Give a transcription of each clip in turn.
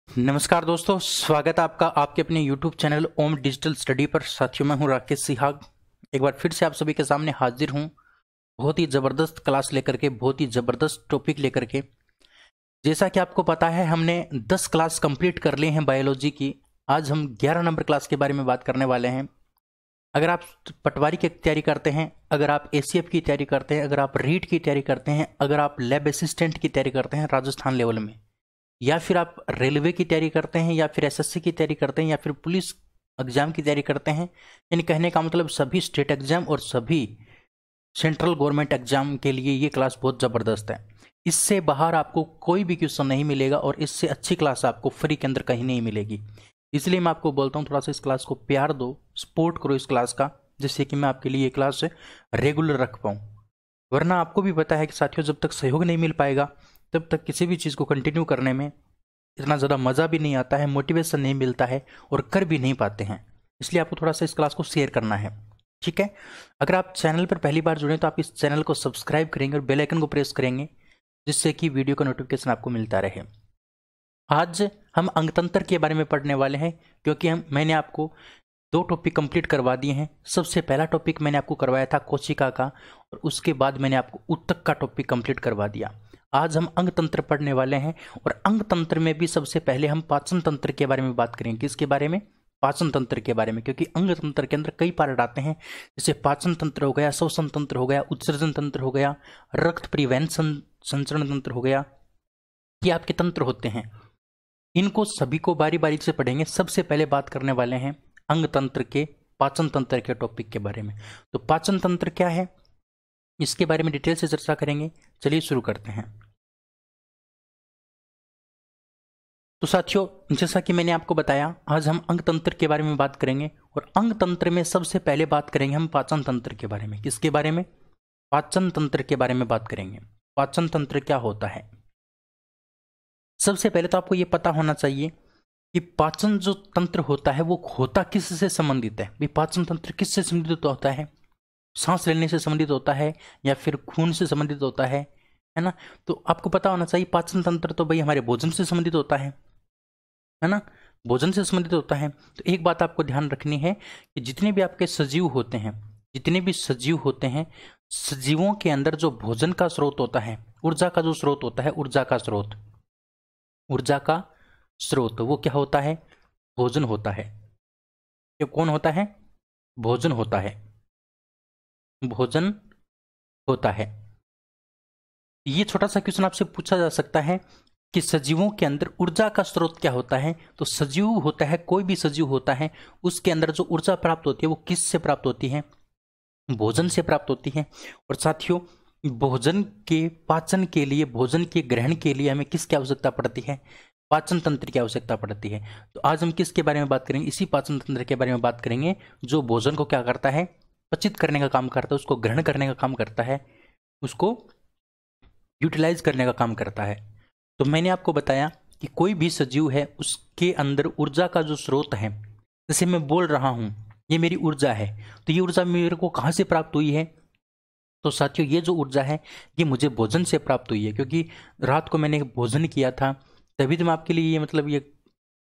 नमस्कार दोस्तों, स्वागत है आपका आपके अपने YouTube चैनल ओम डिजिटल स्टडी पर। साथियों, मैं हूं राकेश सिहाग। एक बार फिर से आप सभी के सामने हाजिर हूं, बहुत ही ज़बरदस्त क्लास लेकर के, बहुत ही ज़बरदस्त टॉपिक लेकर के। जैसा कि आपको पता है, हमने 10 क्लास कंप्लीट कर ली हैं बायोलॉजी की। आज हम 11 नंबर क्लास के बारे में बात करने वाले हैं। अगर आप पटवारी की तैयारी करते हैं, अगर आप ACF की तैयारी करते हैं, अगर आप रीट की तैयारी करते हैं, अगर आप लैब असिस्टेंट की तैयारी करते हैं राजस्थान लेवल में, या फिर आप रेलवे की तैयारी करते हैं, या फिर SSC की तैयारी करते हैं, या फिर पुलिस एग्जाम की तैयारी करते हैं, यानी कहने का मतलब सभी स्टेट एग्जाम और सभी सेंट्रल गवर्नमेंट एग्जाम के लिए ये क्लास बहुत ज़बरदस्त है। इससे बाहर आपको कोई भी क्वेश्चन नहीं मिलेगा और इससे अच्छी क्लास आपको फ्री के अंदर कहीं नहीं मिलेगी। इसलिए मैं आपको बोलता हूँ, थोड़ा सा इस क्लास को प्यार दो, सपोर्ट करो इस क्लास का, जिससे कि मैं आपके लिए ये क्लास रेगुलर रख पाऊँ। वरना आपको भी पता है कि साथियों, जब तक सहयोग नहीं मिल पाएगा तब तक किसी भी चीज़ को कंटिन्यू करने में इतना ज़्यादा मज़ा भी नहीं आता है, मोटिवेशन नहीं मिलता है और कर भी नहीं पाते हैं। इसलिए आपको थोड़ा सा इस क्लास को शेयर करना है, ठीक है। अगर आप चैनल पर पहली बार जुड़े तो आप इस चैनल को सब्सक्राइब करेंगे और बेल आइकन को प्रेस करेंगे, जिससे कि वीडियो का नोटिफिकेशन आपको मिलता रहे। आज हम अंकतंत्र के बारे में पढ़ने वाले हैं, क्योंकि मैंने आपको 2 टॉपिक कंप्लीट करवा दिए हैं। सबसे पहला टॉपिक मैंने आपको करवाया था कोशिका का, और उसके बाद मैंने आपको ऊतक का टॉपिक कंप्लीट करवा दिया। आज हम अंग तंत्र पढ़ने वाले हैं, और अंग तंत्र में भी सबसे पहले हम पाचन तंत्र के बारे में बात करेंगे। किसके बारे में? पाचन तंत्र के बारे में, क्योंकि अंग तंत्र के अंदर कई पार्ट आते हैं, जैसे पाचन तंत्र हो गया, श्वसन तंत्र हो गया, उत्सर्जन तंत्र हो गया, रक्त परिवहन संचरण तंत्र हो गया। ये आपके तंत्र होते हैं, इनको सभी को बारी बारी से पढ़ेंगे। सबसे पहले बात करने वाले हैं अंग तंत्र के, पाचन तंत्र के टॉपिक के बारे में। तो पाचन तंत्र क्या है, इसके बारे में डिटेल से चर्चा करेंगे। चलिए शुरू करते हैं। तो साथियों, जैसा कि मैंने आपको बताया, आज हम अंग तंत्र के बारे में बात करेंगे, और अंग तंत्र में सबसे पहले बात करेंगे हम पाचन तंत्र के बारे में। किसके बारे में? पाचन तंत्र के बारे में बात करेंगे। पाचन तंत्र क्या होता है? सबसे पहले तो आपको यह पता होना चाहिए कि पाचन जो तंत्र होता है वो होता किससे संबंधित है। भी पाचन तंत्र किससे संबंधित होता है? सांस लेने से संबंधित होता है, या फिर खून से संबंधित होता है ना। तो आपको पता होना चाहिए, पाचन तंत्र तो भाई हमारे भोजन से संबंधित होता है ना, भोजन से संबंधित होता है। तो एक बात आपको ध्यान रखनी है कि जितने भी आपके सजीव होते हैं, जितने भी सजीव होते हैं, सजीवों के अंदर जो भोजन का स्रोत होता है, ऊर्जा का जो स्रोत होता है, ऊर्जा का स्रोत वो क्या होता है? भोजन होता है। ये कौन होता है? भोजन होता है, भोजन होता है। ये छोटा सा क्वेश्चन आपसे पूछा जा सकता है कि सजीवों के अंदर ऊर्जा का स्रोत क्या होता है। तो सजीव होता है, कोई भी सजीव होता है, उसके अंदर जो ऊर्जा प्राप्त होती है वो किससे प्राप्त होती है? भोजन से प्राप्त होती है। और साथियों, भोजन के पाचन के लिए, भोजन के ग्रहण के लिए हमें किसकी आवश्यकता पड़ती है? पाचन तंत्र की आवश्यकता पड़ती है। तो आज हम किसके बारे में बात करेंगे? इसी पाचन तंत्र के बारे में बात करेंगे, जो भोजन को क्या करता है? पचित करने का काम करता है, उसको ग्रहण करने का काम करता है, उसको यूटिलाइज करने का काम करता है। तो मैंने आपको बताया कि कोई भी सजीव है, उसके अंदर ऊर्जा का जो स्रोत है, जैसे मैं बोल रहा हूं, ये मेरी ऊर्जा है, तो ये ऊर्जा मेरे को कहाँ से प्राप्त हुई है? तो साथियों, ये जो ऊर्जा है ये मुझे भोजन से प्राप्त हुई है, क्योंकि रात को मैंने भोजन किया था, तभी तो मैं आपके लिए ये मतलब ये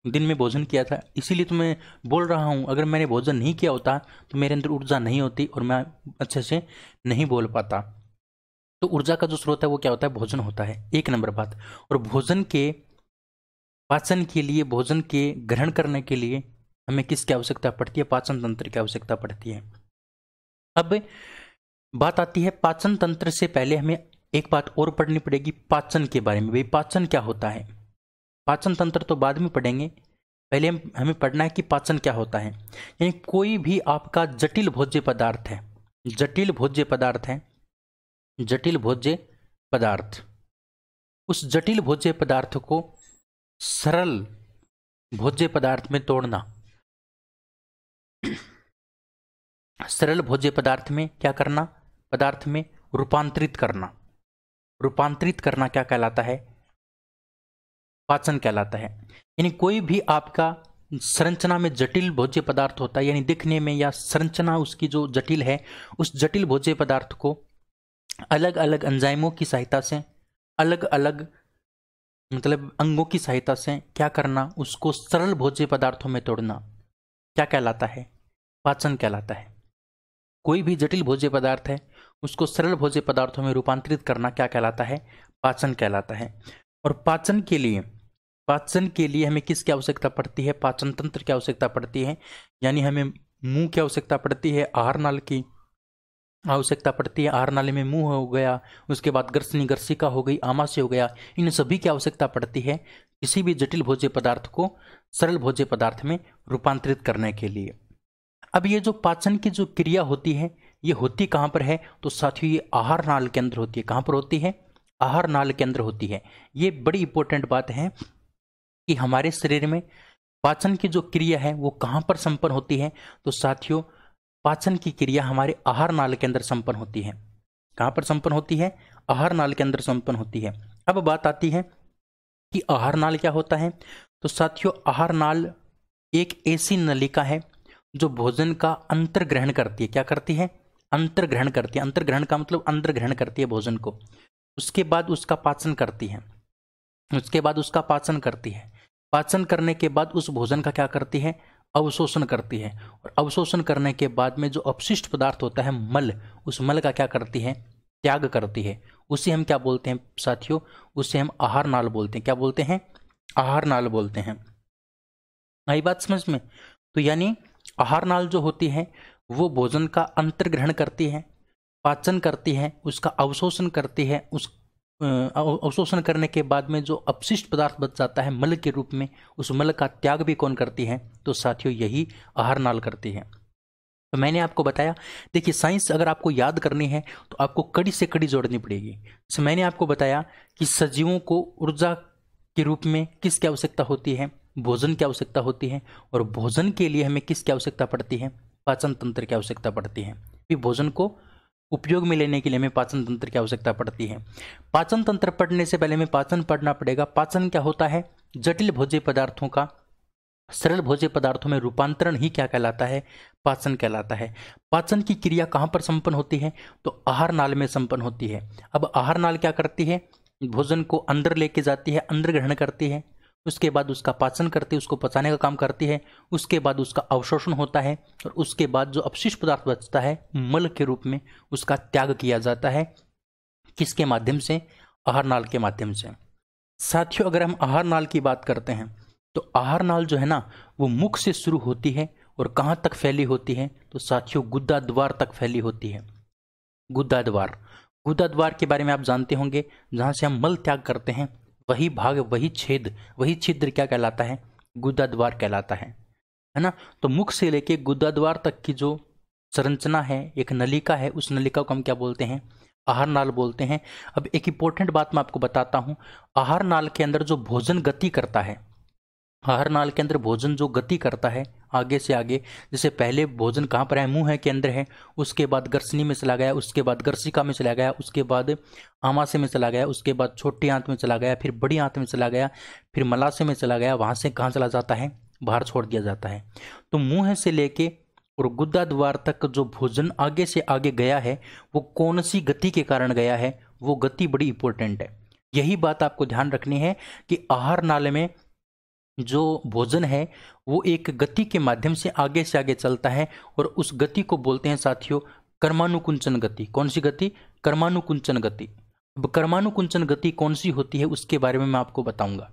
दिन में भोजन किया था, इसीलिए तो मैं बोल रहा हूँ। अगर मैंने भोजन नहीं किया होता तो मेरे अंदर ऊर्जा नहीं होती और मैं अच्छे से नहीं बोल पाता। तो ऊर्जा का जो स्रोत है वो क्या होता है? भोजन होता है, 1 नंबर बात। और भोजन के पाचन के लिए, भोजन के ग्रहण करने के लिए हमें किसकी आवश्यकता पड़ती है? पाचन तंत्र की आवश्यकता पड़ती है। अब बात आती है पाचन तंत्र से पहले हमें एक बात और पढ़नी पड़ेगी पाचन के बारे में। भाई पाचन क्या होता है? पाचन तंत्र तो बाद में पढ़ेंगे, पहले हमें पढ़ना है कि पाचन क्या होता है। यानी कोई भी आपका जटिल भोज्य पदार्थ है, जटिल भोज्य पदार्थ है, जटिल भोज्य पदार्थ, उस जटिल भोज्य पदार्थ को सरल भोज्य पदार्थ में तोड़ना, सरल भोज्य पदार्थ में क्या करना? पदार्थ में रूपांतरित करना। रूपांतरित करना क्या कहलाता है? पाचन कहलाता है। यानी कोई भी आपका संरचना में जटिल भोज्य पदार्थ होता है, यानी दिखने में या संरचना उसकी जो जटिल है, उस जटिल भोज्य पदार्थ को अलग अलग एंजाइमों की सहायता से, अलग अलग मतलब अंगों की सहायता से क्या करना, उसको सरल भोज्य पदार्थों में तोड़ना, क्या कहलाता है? पाचन कहलाता है। कोई भी जटिल भोज्य पदार्थ है उसको सरल भोज्य पदार्थों में रूपांतरित करना क्या कहलाता है? पाचन कहलाता है। और पाचन के लिए हमें किसकी आवश्यकता पड़ती है? पाचन तंत्र की आवश्यकता पड़ती है। यानी हमें मुंह की आवश्यकता पड़ती है, आहार नाल की आवश्यकता पड़ती है। आहार नाली में मुंह हो गया, उसके बाद गर्सनी गर्सिका हो गई, आमाशय हो गया, इन सभी की आवश्यकता पड़ती है किसी भी जटिल भोज्य पदार्थ को सरल भोज्य पदार्थ में रूपांतरित करने के लिए। अब ये जो पाचन की जो क्रिया होती है ये होती कहाँ पर है? तो साथियों ये आहार नाल के अंदर होती है। कहाँ पर होती है? आहार नाल के अंदर होती है। ये बड़ी इंपॉर्टेंट बात है कि हमारे शरीर में पाचन की जो क्रिया है वो कहाँ पर संपन्न होती है? तो साथियों पाचन की क्रिया हमारे आहार नाल के अंदर संपन्न होती है। कहाँ पर संपन्न होती है? आहार नाल के अंदर संपन्न होती है। अब बात आती है कि आहार नाल क्या होता है। तो साथियों आहार नाल एक ऐसी नलिका है जो भोजन का अंतर ग्रहण करती है। क्या करती है? अंतर ग्रहण करती है। अंतर ग्रहण का मतलब अंदर ग्रहण करती है भोजन को, उसके बाद उसका पाचन करती है। पाचन करने के बाद उस भोजन का क्या करती है? अवशोषण करती है। और अवशोषण करने के बाद में जो अपशिष्ट पदार्थ होता है मल, उस मल का क्या करती है? त्याग करती है। उसे हम क्या बोलते हैं साथियों? उसे हम आहार नाल बोलते हैं। क्या बोलते हैं? आहार नाल बोलते हैं। आई बात समझ में? तो यानी आहार नाल जो होती है वो भोजन का अंतर्ग्रहण करती है, पाचन करती है, उसका अवशोषण करती है। उस अवशोषण करने के बाद में जो अपशिष्ट पदार्थ बच जाता है मल के रूप में, उस मल का त्याग भी कौन करती है? तो साथियों यही आहार नाल करती है। तो मैंने आपको बताया, देखिए साइंस अगर आपको याद करनी है तो आपको कड़ी से कड़ी जोड़नी पड़ेगी। जैसे मैंने आपको बताया कि सजीवों को ऊर्जा के रूप में किसकी आवश्यकता होती है? भोजन की आवश्यकता होती है। और भोजन के लिए हमें किसकी आवश्यकता पड़ती है? पाचन तंत्र की आवश्यकता पड़ती है। फिर भोजन को उपयोग में लेने के लिए हमें पाचन तंत्र की आवश्यकता पड़ती है। पाचन तंत्र पढ़ने से पहले हमें पाचन पढ़ना पड़ेगा। पाचन क्या होता है? जटिल भोज्य पदार्थों का सरल भोज्य पदार्थों में रूपांतरण ही क्या कहलाता है? पाचन कहलाता है। पाचन की क्रिया कहाँ पर संपन्न होती है? तो आहार नाल में संपन्न होती है। अब आहार नाल क्या करती है? भोजन को अंदर लेके जाती है, अंदर ग्रहण करती है, उसके बाद उसका पाचन करती है, उसको पचाने का काम करती है, उसके बाद उसका अवशोषण होता है, और उसके बाद जो अपशिष्ट पदार्थ बचता है मल के रूप में उसका त्याग किया जाता है। किसके माध्यम से? आहार नाल के माध्यम से। साथियों अगर हम आहार नाल की बात करते हैं तो आहार नाल जो है ना वो मुख से शुरू होती है और कहाँ तक फैली होती है? तो साथियों गुदा द्वार तक फैली होती है। गुदा द्वार के बारे में आप जानते होंगे, जहाँ से हम मल त्याग करते हैं वही भाग, वही छेद, वही छिद्र क्या कहलाता है? गुदा द्वार कहलाता है ना। तो मुख से लेके गुदा द्वार तक की जो संरचना है, एक नलिका है, उस नलिका को हम क्या बोलते हैं? आहार नाल बोलते हैं। अब एक इंपॉर्टेंट बात मैं आपको बताता हूं, आहार नाल के अंदर जो भोजन गति करता है, आहार नाल के अंदर भोजन जो गति करता है आगे से आगे, जैसे पहले भोजन कहाँ पर है? मुंह है के अंदर है, उसके बाद गर्सनी में चला गया, उसके बाद गर्सिका में चला गया, उसके बाद आमाशय में चला गया, उसके बाद छोटी आंत में चला गया, फिर बड़ी आंत में चला गया, फिर मलाशय में चला गया, वहां से कहाँ चला जाता है? बाहर छोड़ दिया जाता है। तो मुंह से लेके और गुदा द्वार तक जो भोजन आगे से आगे गया है वो कौन सी गति के कारण गया है? वो गति बड़ी इंपॉर्टेंट है। यही बात आपको ध्यान रखनी है कि आहार नाल में जो भोजन है वो एक गति के माध्यम से आगे चलता है, और उस गति को बोलते हैं साथियों कर्मानुकुंचन गति। कौन सी गति? कर्मानुकुंचन गति। अब कर्मानुकुंचन गति कौन सी होती है उसके बारे में मैं आपको बताऊंगा।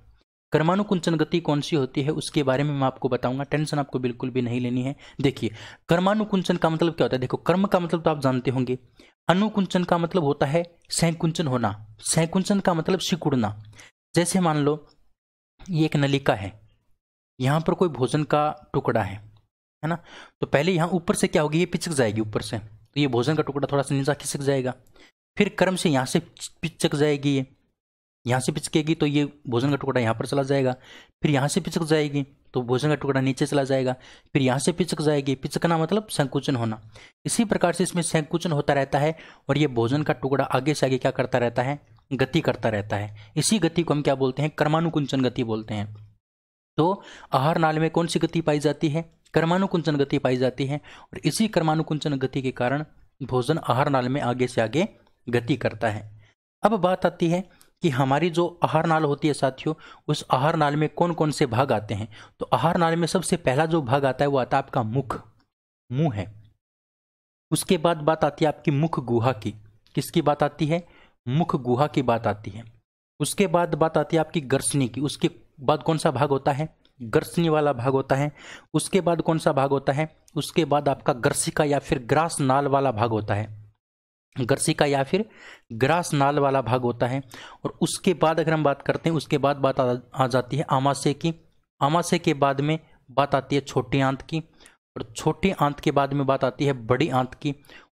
कर्मानुकुंचन गति कौन सी होती है उसके बारे में मैं आपको बताऊंगा। टेंशन आपको बिल्कुल भी नहीं लेनी है। देखिए कर्मानुकुंचन का मतलब क्या होता है? देखो कर्म का मतलब तो आप जानते होंगे, अनुकुंचन का मतलब होता है संकुंचन होना, संकुंचन का मतलब सिकुड़ना। जैसे मान लो ये एक नलिका है, यहाँ पर कोई भोजन का टुकड़ा है ना, तो पहले यहाँ ऊपर से क्या होगी? ये पिचक जाएगी ऊपर से, तो ये भोजन का टुकड़ा थोड़ा सा नीचा खिसक जाएगा। फिर क्रम से यहाँ से पिचक जाएगी, ये यहाँ से पिचकेगी तो ये भोजन का टुकड़ा यहाँ पर चला जाएगा। फिर यहाँ से पिचक जाएगी तो भोजन का टुकड़ा नीचे चला जाएगा। फिर यहाँ से पिचक जाएगी, पिचकना मतलब संकुचन होना। इसी प्रकार से इसमें संकुचन होता रहता है और ये भोजन का टुकड़ा आगे से आगे क्या करता रहता है? गति करता रहता है। इसी गति को हम क्या बोलते हैं? कर्मानुकुंचन गति बोलते हैं। तो आहार नाल में कौन सी गति पाई जाती है? कर्मानुकुंचन गति पाई जाती है, और इसी कर्मानुकुंचन गति के कारण भोजन आहार नाल में आगे से आगे गति करता है। अब बात आती है कि हमारी जो आहार नाल होती है साथियों, उस आहार नाल में कौन कौन से भाग आते हैं। तो आहार नाल में सबसे पहला जो भाग आता है वो आता है आपका मुख, मुंह है। उसके बाद बात आती है आपकी मुख गुहा की। किसकी बात आती है? मुख गुहा की बात आती है। उसके बाद बात आती है आपकी गर्सनी की। उसके बाद कौन सा भाग होता है? गर्सनी वाला भाग होता है। उसके बाद कौन सा भाग होता है? उसके बाद आपका गर्सिका या फिर ग्रास नाल वाला भाग होता है। गर्सिका या फिर ग्रास नाल वाला भाग होता है। और उसके बाद अगर हम बात करते हैं, उसके बाद बात आ जाती है आमाशय की। आमाशय के बाद में बात आती है छोटी आंत की। और छोटी आंत के बाद में बात आती है बड़ी आंत की।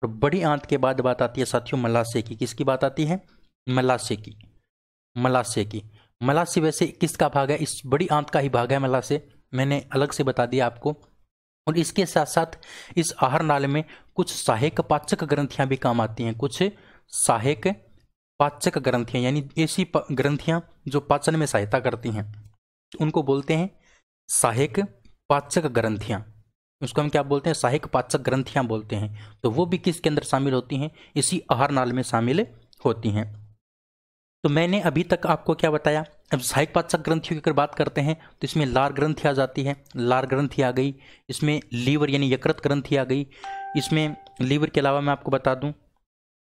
और बड़ी आंत के बाद बात आती है साथियों मलाशय की। किसकी बात आती है? मलाशय की। मलाशय की। मलाशय वैसे किसका भाग है? इस बड़ी आंत का ही भाग है मलाशय, मैंने अलग से बता दिया आपको। और इसके साथ साथ इस आहार नाल में कुछ सहायक पाचक ग्रंथियां भी काम आती हैं। कुछ सहायक पाचक ग्रंथियां यानी ऐसी ग्रंथियां जो पाचन में सहायता करती हैं, उनको बोलते हैं सहायक पाचक ग्रंथियां। उसको हम क्या बोलते हैं? सहायक पाचक ग्रंथियां बोलते हैं। तो वो भी किसके अंदर शामिल होती हैं? इसी आहार नाल में शामिल होती हैं। तो मैंने अभी तक आपको क्या बताया? अब सहायक पाचक ग्रंथियों की अगर बात करते हैं तो इसमें लार ग्रंथि आ जाती है, लार ग्रंथि आ गई। इसमें लीवर यानी यकृत ग्रंथि आ गई। इसमें लीवर के अलावा मैं आपको बता दूं,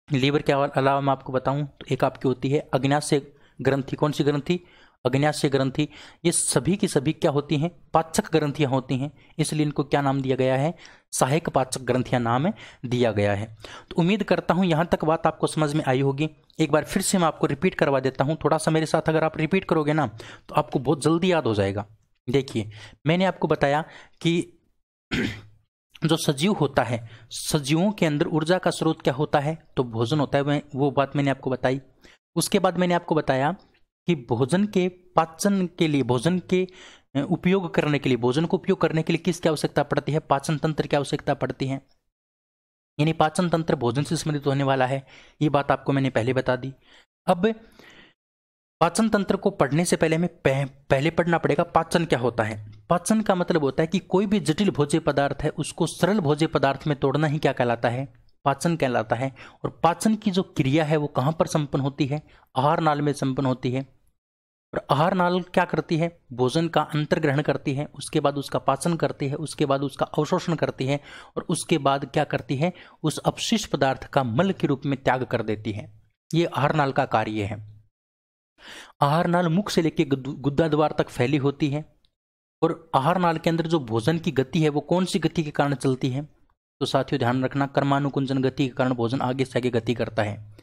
लीवर के अलावा मैं आपको बताऊं तो एक आपकी होती है अग्न्याशय ग्रंथि। कौन सी ग्रंथि? अग्न्याशय ग्रंथि। ये सभी की सभी क्या होती हैं? पाचक ग्रंथियां होती हैं, इसलिए इनको क्या नाम दिया गया है? सहायक पाचक ग्रंथियां नाम दिया गया है। तो उम्मीद करता हूं यहां तक बात आपको समझ में आई होगी। एक बार फिर से मैं आपको रिपीट करवा देता हूं, थोड़ा सा मेरे साथ अगर आप रिपीट करोगे ना तो आपको बहुत जल्दी याद हो जाएगा। देखिए, मैंने आपको बताया कि जो सजीव होता है, सजीवों के अंदर ऊर्जा का स्रोत क्या होता है? तो भोजन होता है, वो बात मैंने आपको बताई। उसके बाद मैंने आपको बताया कि भोजन के पाचन के लिए, भोजन के उपयोग करने के लिए, भोजन को उपयोग करने के लिए किसकी आवश्यकता पड़ती है? पाचन तंत्र की आवश्यकता पड़ती है। यानी पाचन तंत्र भोजन से संबंधित होने वाला है, ये बात आपको मैंने पहले बता दी। अब पाचन तंत्र को पढ़ने से पहले हमें पहले पढ़ना पड़ेगा पाचन क्या होता है। पाचन का मतलब होता है कि कोई भी जटिल भोज्य पदार्थ है उसको सरल भोज्य पदार्थ में तोड़ना ही क्या कहलाता है? पाचन कहलाता है। और पाचन की जो क्रिया है वो कहां पर संपन्न होती है? आहार नाल में संपन्न होती है। और आहार नाल क्या करती है? भोजन का अंतर्ग्रहण करती है, उसके बाद उसका पाचन करती है, उसके बाद उसका अवशोषण करती है, और उसके बाद क्या करती है? उस अपशिष्ट पदार्थ का मल के रूप में त्याग कर देती है। ये आहार नाल का कार्य है। आहार नाल मुख से लेकर गुद्दा द्वार तक फैली होती है। और आहार नाल के अंदर जो भोजन की गति है वो कौन सी गति के कारण चलती है? तो साथियों ध्यान रखना, कर्मानुकुंजन गति के कारण भोजन आगे से आगे गति करता है।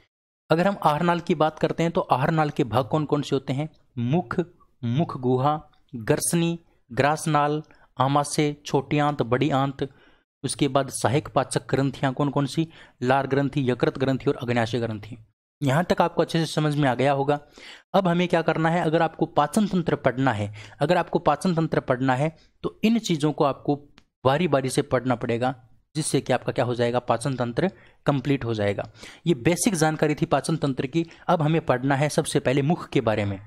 अगर हम आहार नाल की बात करते हैं तो आहार नाल के भाग कौन कौन से होते हैं? मुख, मुख गुहा, गर्सनी, ग्रास नाल, आमाशय, छोटी आंत, बड़ी आंत। उसके बाद सहायक पाचक ग्रंथियां कौन कौन सी? लार ग्रंथि, यकृत ग्रंथि और अग्न्याशय ग्रंथि। यहां तक आपको अच्छे से समझ में आ गया होगा। अब हमें क्या करना है? अगर आपको पाचन तंत्र पढ़ना है, अगर आपको पाचन तंत्र पढ़ना है तो इन चीजों को आपको बारी बारी से पढ़ना पड़ेगा, जिससे कि आपका क्या हो जाएगा? पाचन तंत्र कंप्लीट हो जाएगा। ये बेसिक जानकारी थी पाचन तंत्र की। अब हमें पढ़ना है सबसे पहले मुख के बारे में।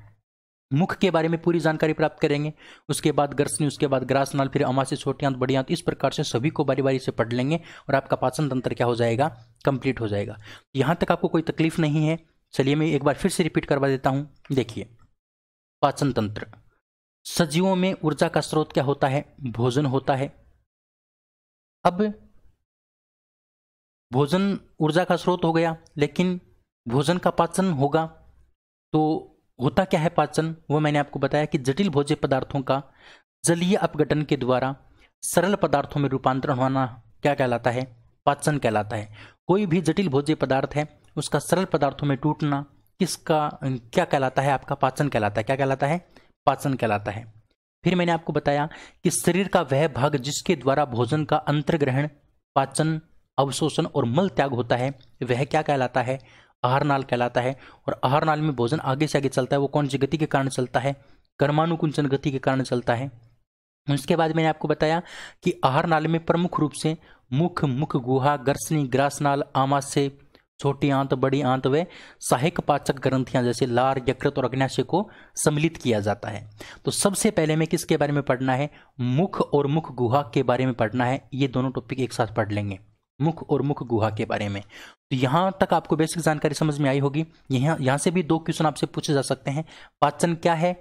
मुख के बारे में पूरी जानकारी प्राप्त करेंगे, उसके बाद गर्सनी, उसके बाद ग्रास नाल, फिर आमाशय, छोटी आंत, बड़ी आंत। इस प्रकार से सभी को बारी बारी से पढ़ लेंगे और आपका पाचन तंत्र क्या हो जाएगा? कंप्लीट हो जाएगा। यहां तक आपको कोई तकलीफ नहीं है। चलिए मैं एक बार फिर से रिपीट करवा देता हूं। देखिए, पाचन तंत्र, सजीवों में ऊर्जा का स्रोत क्या होता है? भोजन होता है। अब भोजन ऊर्जा का स्रोत हो गया, लेकिन भोजन का पाचन होगा तो होता क्या है पाचन? वो मैंने आपको बताया कि जटिल भोज्य पदार्थों का जलीय अपघटन के द्वारा सरल पदार्थों में रूपांतरण होना क्या कहलाता है? पाचन कहलाता है। कोई भी जटिल भोज्य पदार्थ है उसका सरल पदार्थों में टूटना किसका क्या कहलाता है? आपका पाचन कहलाता है। क्या कहलाता है? पाचन कहलाता है। फिर मैंने आपको बताया कि शरीर का वह भाग जिसके द्वारा भोजन का अंतर्ग्रहण, पाचन, अवशोषण और मल त्याग होता है वह क्या कहलाता है? आहार नाल कहलाता है। और आहार नाल में भोजन आगे से आगे चलता है, वो कौन सी गति के कारण चलता है? कर्मानुकुंचन गति के कारण चलता है। उसके बाद मैंने आपको बताया कि आहार नाल में प्रमुख रूप से मुख, मुख गुहा, गर्सनी, ग्रास नाल, आमाशय, छोटी आंत, बड़ी आंत व सहायक पाचक ग्रंथियां जैसे लार, यकृत और अग्न्याशय को सम्मिलित किया जाता है। तो सबसे पहले में किसके बारे में पढ़ना है? मुख और मुख गुहा के बारे में पढ़ना है। ये दोनों टॉपिक एक साथ पढ़ लेंगे। मुख और मुख गुहा के बारे में। तो यहाँ तक आपको बेसिक जानकारी समझ में आई होगी। यहाँ से भी 2 क्वेश्चन आपसे पूछे जा सकते हैं। पाचन क्या है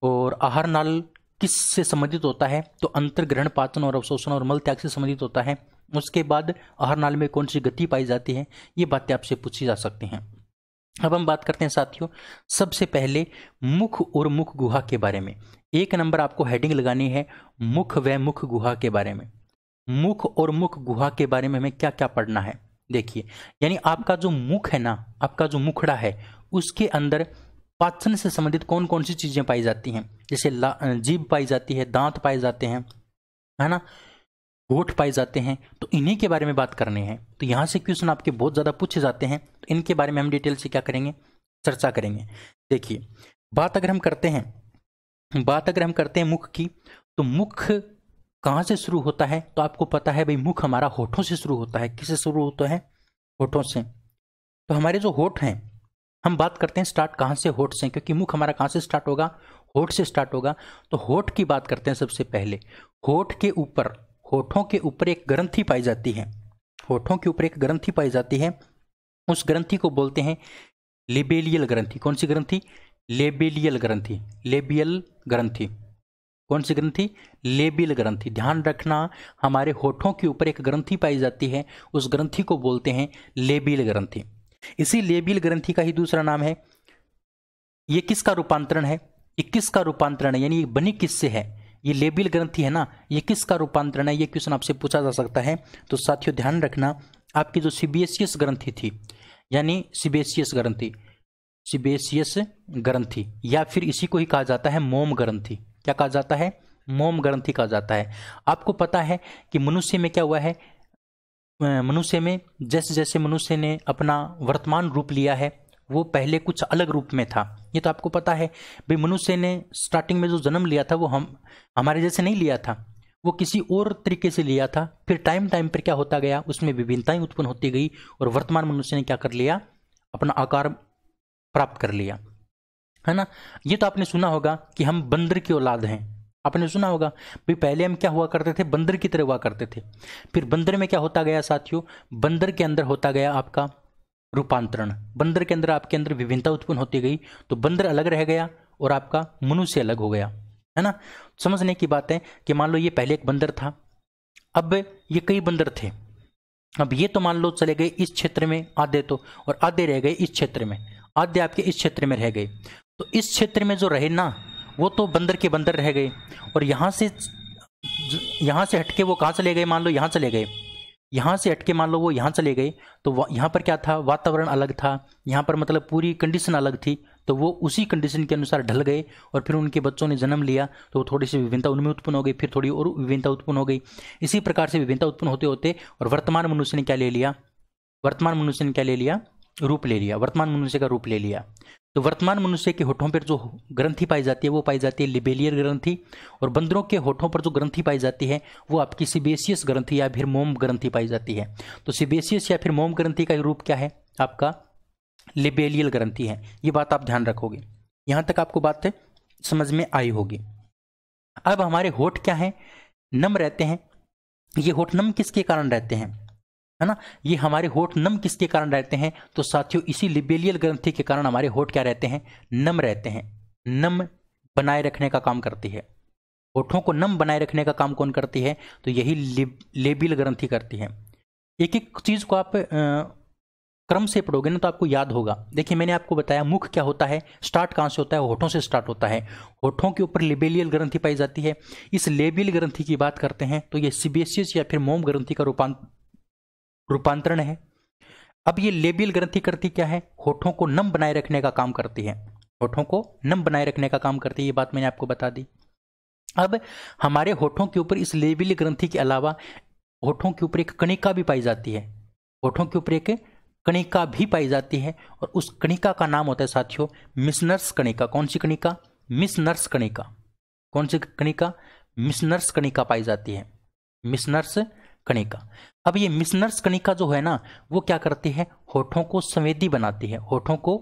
और आहार नाल किस से संबंधित होता है? तो अंतर्ग्रहण, पाचन और अवशोषण और मल त्याग से संबंधित होता है। उसके बाद आहार नाल में कौन सी गति पाई जाती है, ये बातें आपसे पूछी जा सकती हैं। अब हम बात करते हैं साथियों सबसे पहले मुख और मुख गुहा के बारे में। 1 नंबर आपको हेडिंग लगानी है मुख व मुख गुहा के बारे में। मुख और मुख गुहा के बारे में हमें क्या क्या पढ़ना है, देखिए। यानी आपका जो मुख है ना, आपका जो मुखड़ा है, उसके अंदर पाचन से संबंधित कौन कौन सी चीजें पाई जाती हैं। जैसे जीभ पाई जाती है, दांत पाए जाते हैं, है ना, होठ पाए जाते हैं। तो इन्हीं के बारे में बात करनी है। तो यहाँ से क्वेश्चन आपके बहुत ज़्यादा पूछे जाते हैं। तो इनके बारे में हम डिटेल से क्या करेंगे, चर्चा करेंगे। देखिए, बात अगर हम करते हैं मुख की, तो मुख कहाँ से शुरू होता है? तो आपको पता है भाई, मुख हमारा होठों से शुरू होता है। किससे शुरू होता है? होठों से। तो हमारे जो होठ हैं, हम बात करते हैं स्टार्ट कहाँ से? होठ से, क्योंकि मुख हमारा कहाँ से स्टार्ट होगा? होठ से स्टार्ट होगा। तो होठ की बात करते हैं सबसे पहले। होठों के ऊपर एक ग्रंथि पाई जाती है। होठों के ऊपर एक ग्रंथि पाई जाती है। उस ग्रंथि को बोलते हैं लेबेलियल ग्रंथि। कौन सी ग्रंथि? लेबेलियल ग्रंथि। लेबियल ग्रंथि। कौन सी ग्रंथि? लेबियल ग्रंथि। ध्यान रखना, हमारे होठों के ऊपर एक ग्रंथि पाई जाती है, उस ग्रंथि को बोलते हैं लेबियल ग्रंथि। इसी लेबियल ग्रंथि का ही दूसरा नाम है, ये किसका रूपांतरण है? ये किसका रूपांतरण है, यानी ये बनी किससे है? ये लेबियल ग्रंथि है ना, ये किसका रूपांतरण है? ये क्वेश्चन आपसे पूछा जा सकता है। तो साथियों ध्यान रखना, आपकी जो सीबेशियस ग्रंथि थी, यानी सीबेशियस ग्रंथि, या फिर इसी को ही कहा जाता है मोम ग्रंथि। क्या कहा जाता है? मोम ग्रंथि कहा जाता है। आपको पता है कि मनुष्य में क्या हुआ है? मनुष्य में जैसे जैसे मनुष्य ने अपना वर्तमान रूप लिया है, वो पहले कुछ अलग रूप में था। ये तो आपको पता है भाई। मनुष्य ने स्टार्टिंग में जो जन्म लिया था, वो हमारे जैसे नहीं लिया था, वो किसी और तरीके से लिया था। फिर टाइम पर क्या होता गया, उसमें विभिन्नताएं उत्पन्न होती गई, और वर्तमान मनुष्य ने क्या कर लिया? अपना आकार प्राप्त कर लिया, है ना। ये तो आपने सुना होगा कि हम बंदर की औलाद हैं। आपने सुना होगा भाई, पहले हम क्या हुआ करते थे? बंदर की तरह हुआ करते थे। फिर बंदर में क्या होता गया साथियों? बंदर के अंदर होता गया आपका रूपांतरण। बंदर के अंदर आपके अंदर विभिन्नता उत्पन्न होती गई, तो बंदर अलग रह गया और आपका मनुष्य अलग हो गया, है ना। समझने की बात है कि मान लो ये पहले एक बंदर था, अब ये कई बंदर थे। अब ये तो मान लो चले गए इस क्षेत्र में आधे, तो और आधे रह गए इस क्षेत्र में, आधे आपके इस क्षेत्र में रह गए। तो इस क्षेत्र में जो रहे ना, वो तो बंदर के बंदर रह गए, और यहाँ से हटके वो कहाँ चले गए? मान लो यहाँ चले गए, यहाँ से हटके मान लो वो यहाँ चले गए, तो यहाँ पर क्या था? वातावरण अलग था, यहाँ पर मतलब पूरी कंडीशन अलग थी। तो वो उसी कंडीशन के अनुसार ढल गए, और फिर उनके बच्चों ने जन्म लिया, तो थोड़ी सी विभिन्नता उनमें उत्पन्न हो गई, फिर थोड़ी और विभिन्नता उत्पन्न हो गई। इसी प्रकार से विभिन्नता उत्पन्न होते होते और वर्तमान मनुष्य ने क्या ले लिया? रूप ले लिया। वर्तमान मनुष्य का रूप ले लिया। तो वर्तमान मनुष्य के होठों पर जो ग्रंथि पाई जाती है, वो पाई जाती है लिबेलियर ग्रंथि, और बंदरों के होठों पर जो ग्रंथि पाई जाती है, वो आपकी सीबेशियस ग्रंथि या फिर मोम ग्रंथि पाई जाती है। तो सीबेशियस या फिर मोम ग्रंथि का रूप क्या है? आपका लिबेलियल ग्रंथि है। ये बात आप ध्यान रखोगे। यहां तक आपको बात समझ में आई होगी। अब हमारे होठ क्या है? नम रहते हैं। ये होठ नम किसके कारण रहते हैं, है ना? ये हमारे होठ नम किसके कारण रहते हैं? तो साथियों, इसी लिबेलियल ग्रंथि के कारण हमारे होठ क्या रहते हैं? नम रहते हैं। नम बनाए रखने का काम करती है। होठों को नम बनाए रखने का काम कौन करती है? तो यही लेबियल ग्रंथि करती है। एक एक चीज को आप क्रम से पढ़ोगे ना, तो आपको याद होगा। देखिए, मैंने आपको बताया मुख क्या होता है, स्टार्ट कहां से होता है? होठों से स्टार्ट होता है। होठों के ऊपर लेबियल ग्रंथि पाई जाती है। इस लेबियल ग्रंथि की बात करते हैं तो ये सीबेशियस या फिर मोम ग्रंथि का रूपांतरण है। अब ये लेबियल ग्रंथि करती क्या है? होठों को नम बनाए रखने का काम करती है। होठों को नम बनाए रखने का काम करती है, ये बात मैंने आपको बता दी। अब हमारे होठों के ऊपर इस लेबियल ग्रंथि के अलावा होठों के ऊपर एक कणिका भी पाई जाती है। होठों के ऊपर एक कणिका भी पाई जाती है, और उस कणिका का नाम होता है साथियों मिसनर्स कणिका। कौन सी कणिका? मिसनर्स कणिका। कौन सी कणिका? मिसनर्स कणिका पाई जाती है। मिसनर्स कणिका। अब ये मिसनर्स कणिका जो है ना, वो क्या करती है? होठों को संवेदी बनाती है। होठों को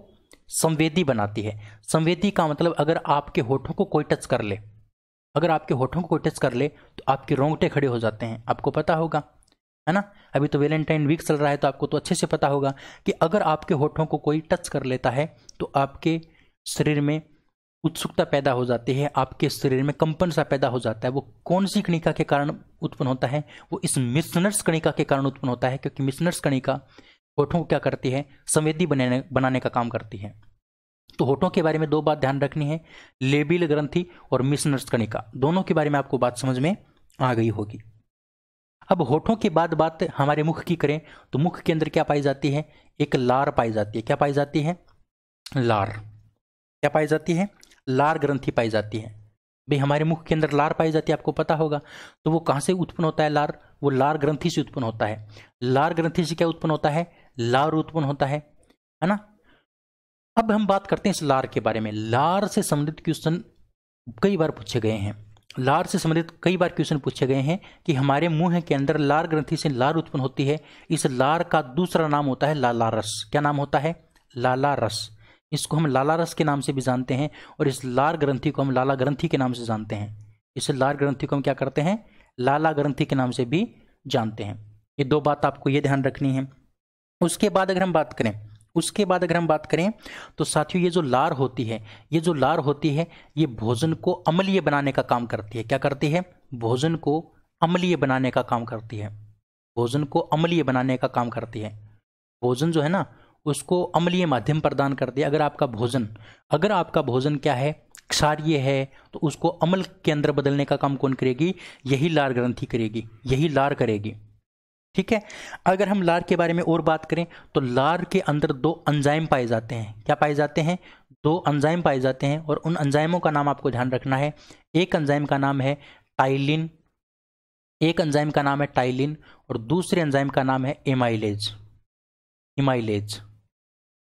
संवेदी बनाती है। संवेदी का मतलब, अगर आपके होठों को कोई टच कर ले, तो आपके रोंगटे खड़े हो जाते हैं। आपको पता होगा, है ना। अभी तो वैलेंटाइन वीक चल रहा है, तो आपको तो अच्छे से पता होगा कि अगर आपके होठों को कोई टच कर लेता है तो आपके शरीर में उत्सुकता पैदा हो जाती है, आपके शरीर में कंपन सा पैदा हो जाता है। वो कौन सी कणिका के कारण उत्पन्न होता है? वो इस मिशनर्स कणिका के कारण उत्पन्न होता है, क्योंकि मिशनर्स कणिका होठों को क्या करती है? संवेदी बनाने का काम करती है। तो होठों के बारे में दो बात ध्यान रखनी है, लेबियल ग्रंथि और मिशनर्स कणिका, दोनों के बारे में आपको बात समझ में आ गई होगी। अब होठों के बाद बात हमारे मुख की करें तो मुख के अंदर क्या पाई जाती है? एक लार पाई जाती है। क्या पाई जाती है? लार। क्या पाई जाती है? लार ग्रंथि पाई जाती है। भाई हमारे मुख के अंदर लार पाई जाती है, आपको पता होगा। तो वो कहां से उत्पन्न होता है लार? वो लार ग्रंथि से उत्पन्न होता है। लार ग्रंथि से क्या उत्पन्न होता है? लार उत्पन्न होता है ना। अब हम बात करते हैं इस लार के बारे में। लार से संबंधित क्वेश्चन कई बार पूछे गए हैं। लार से संबंधित कई बार क्वेश्चन पूछे गए हैं कि हमारे मुंह के अंदर लार ग्रंथि से लार उत्पन्न होती है। इस लार का दूसरा नाम होता है लालारस। क्या नाम होता है? लालारस। इसको हम लालारस के नाम से भी जानते हैं और इस लार ग्रंथि को हम लाला ग्रंथि के नाम से जानते हैं। इस लार ग्रंथि को हम क्या करते हैं? लाला ग्रंथि के नाम से भी जानते हैं। ये दो बात आपको ये ध्यान रखनी है। उसके बाद अगर हम बात करें तो साथियों ये जो लार होती है ये भोजन को अम्लीय बनाने का काम करती है। क्या करती है? भोजन को अम्लीय बनाने का काम करती है। भोजन को अम्लीय बनाने का काम करती है। भोजन जो है ना उसको अम्लीय माध्यम प्रदान करती है। अगर आपका भोजन क्या है? क्षारीय है, तो उसको अम्ल के अंदर बदलने का काम कौन करेगी? यही लार ग्रंथि करेगी, यही लार करेगी। ठीक है। अगर हम लार के बारे में और बात करें तो लार के अंदर दो एंजाइम पाए जाते हैं। क्या पाए जाते हैं? दो एंजाइम पाए जाते हैं और उन एंजाइमों का नाम आपको ध्यान रखना है। एक एंजाइम का नाम है टाइलिन, और दूसरे एंजाइम का नाम है एमाइलेज।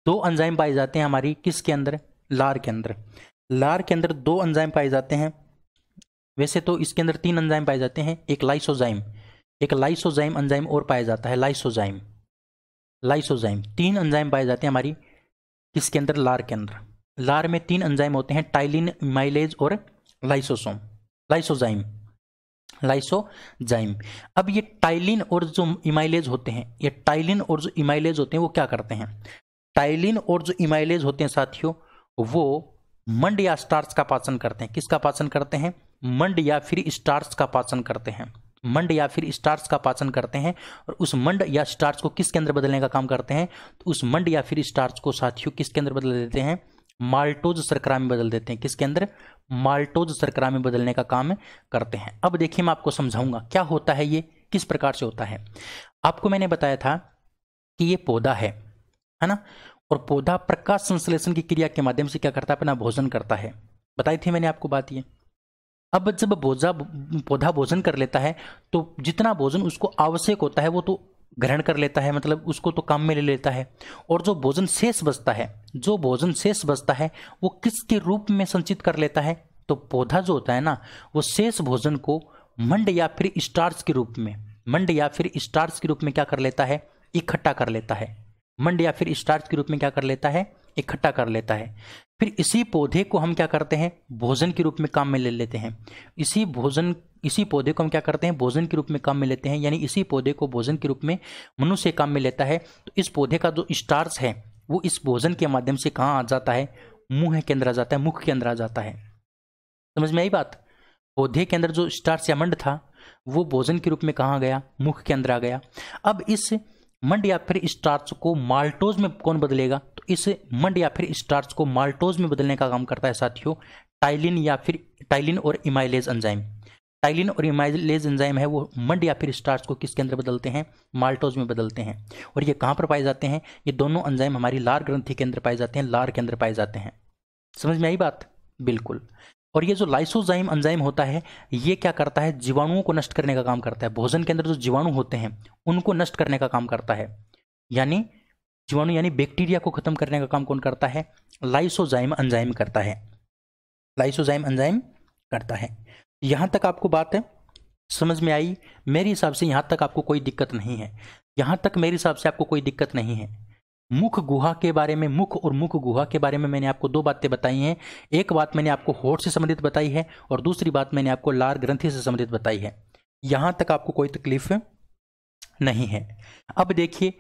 दो एंजाइम पाए जाते हैं हमारी किसके अंदर? लार के अंदर। लार के अंदर दो एंजाइम पाए जाते हैं। वैसे तो इसके अंदर तीन एंजाइम पाए जाते हैं। एक लाइसोजाइम एंजाइम और पाया जाता है, लाइसोजाइम। तीन एंजाइम पाए जाते हैं हमारी किसके अंदर? लार के अंदर। लार में तीन एंजाइम होते हैं, टाइलिन, इमाइलेज और लाइसोजाइम। अब ये टाइलिन और जो इमाइलेज होते हैं वो क्या करते हैं? टाइलिन और जो इमाइलेज होते हैं साथियों, वो मंड या स्टार्च का पाचन करते हैं। किसका पाचन करते हैं? मंड या फिर स्टार्च का पाचन करते हैं। और उस मंड या स्टार्च को किसके अंदर बदलने का काम करते हैं? तो उस मंड या फिर स्टार्च को साथियों किसके अंदर बदल देते हैं? माल्टोज शर्करा में बदल देते हैं। किसके अंदर? माल्टोज शर्करा में बदलने का काम करते हैं। अब देखिए मैं आपको समझाऊंगा क्या होता है, ये किस प्रकार से होता है। आपको मैंने बताया था कि ये पौधा है ना, और पौधा प्रकाश संश्लेषण की क्रिया के माध्यम से क्या करता है? अपना भोजन करता है। बताई थी मैंने आपको बात ये। अब जब पौधा भोजन कर लेता है तो जितना भोजन उसको आवश्यक होता है वो तो ग्रहण कर लेता है, मतलब उसको तो काम में ले लेता है। और जो भोजन शेष बचता है वो किसके रूप में संचित कर लेता है? तो पौधा जो होता है ना वो शेष भोजन को मंड या फिर स्टार्च के रूप में क्या कर लेता है? इकट्ठा कर लेता है। मंड या फिर स्टार्च के रूप में क्या कर लेता है? इकट्ठा कर लेता है। फिर इसी पौधे को हम क्या करते हैं? भोजन के रूप में काम में ले लेते हैं। इसी पौधे को हम क्या करते हैं? भोजन के रूप में काम में लेते हैं। यानी इसी पौधे को भोजन के रूप में मनुष्य काम में लेता है। तो इस पौधे का जो स्टार्च है वो इस भोजन के माध्यम से कहाँ आ जाता है? मुंह के अंदर आ जाता है, मुख के अंदर आ जाता है। समझ में आई बात? पौधे के अंदर जो स्टार्च या मंड था वो भोजन के रूप में कहाँ गया? मुख के अंदर आ गया। अब इस मंड या फिर स्टार्च को माल्टोज में कौन बदलेगा? तो इस मंड या फिर स्टार्च को माल्टोज में बदलने का काम करता है साथियों टाइलिन और इमाइलेज एंजाइम। टाइलिन और इमाइलेज एंजाइम है वो मंड या फिर स्टार्च को किसके अंदर बदलते हैं? माल्टोज में बदलते हैं। और ये कहाँ पर पाए जाते हैं? ये दोनों एंजाइम हमारी लार ग्रंथि के अंदर पाए जाते हैं, लार के अंदर पाए जाते हैं। समझ में आई बात? बिल्कुल। और ये जो लाइसोजाइम एंजाइम होता है ये क्या करता है? जीवाणुओं को नष्ट करने का काम करता है। भोजन के अंदर जो जीवाणु होते हैं उनको नष्ट करने का काम करता है। यानी जीवाणु यानी बैक्टीरिया को खत्म करने का काम कौन करता है? लाइसोजाइम एंजाइम करता है। यहां तक आपको बात है समझ में आई? मेरे हिसाब से यहां तक आपको कोई दिक्कत नहीं है। मुख गुहा के बारे में, मुख और मुख गुहा के बारे में मैंने आपको दो बातें बताई हैं। एक बात मैंने आपको होठ से संबंधित बताई है और दूसरी बात मैंने आपको लार ग्रंथि से संबंधित बताई है। यहां तक आपको कोई तकलीफ नहीं है। अब देखिए,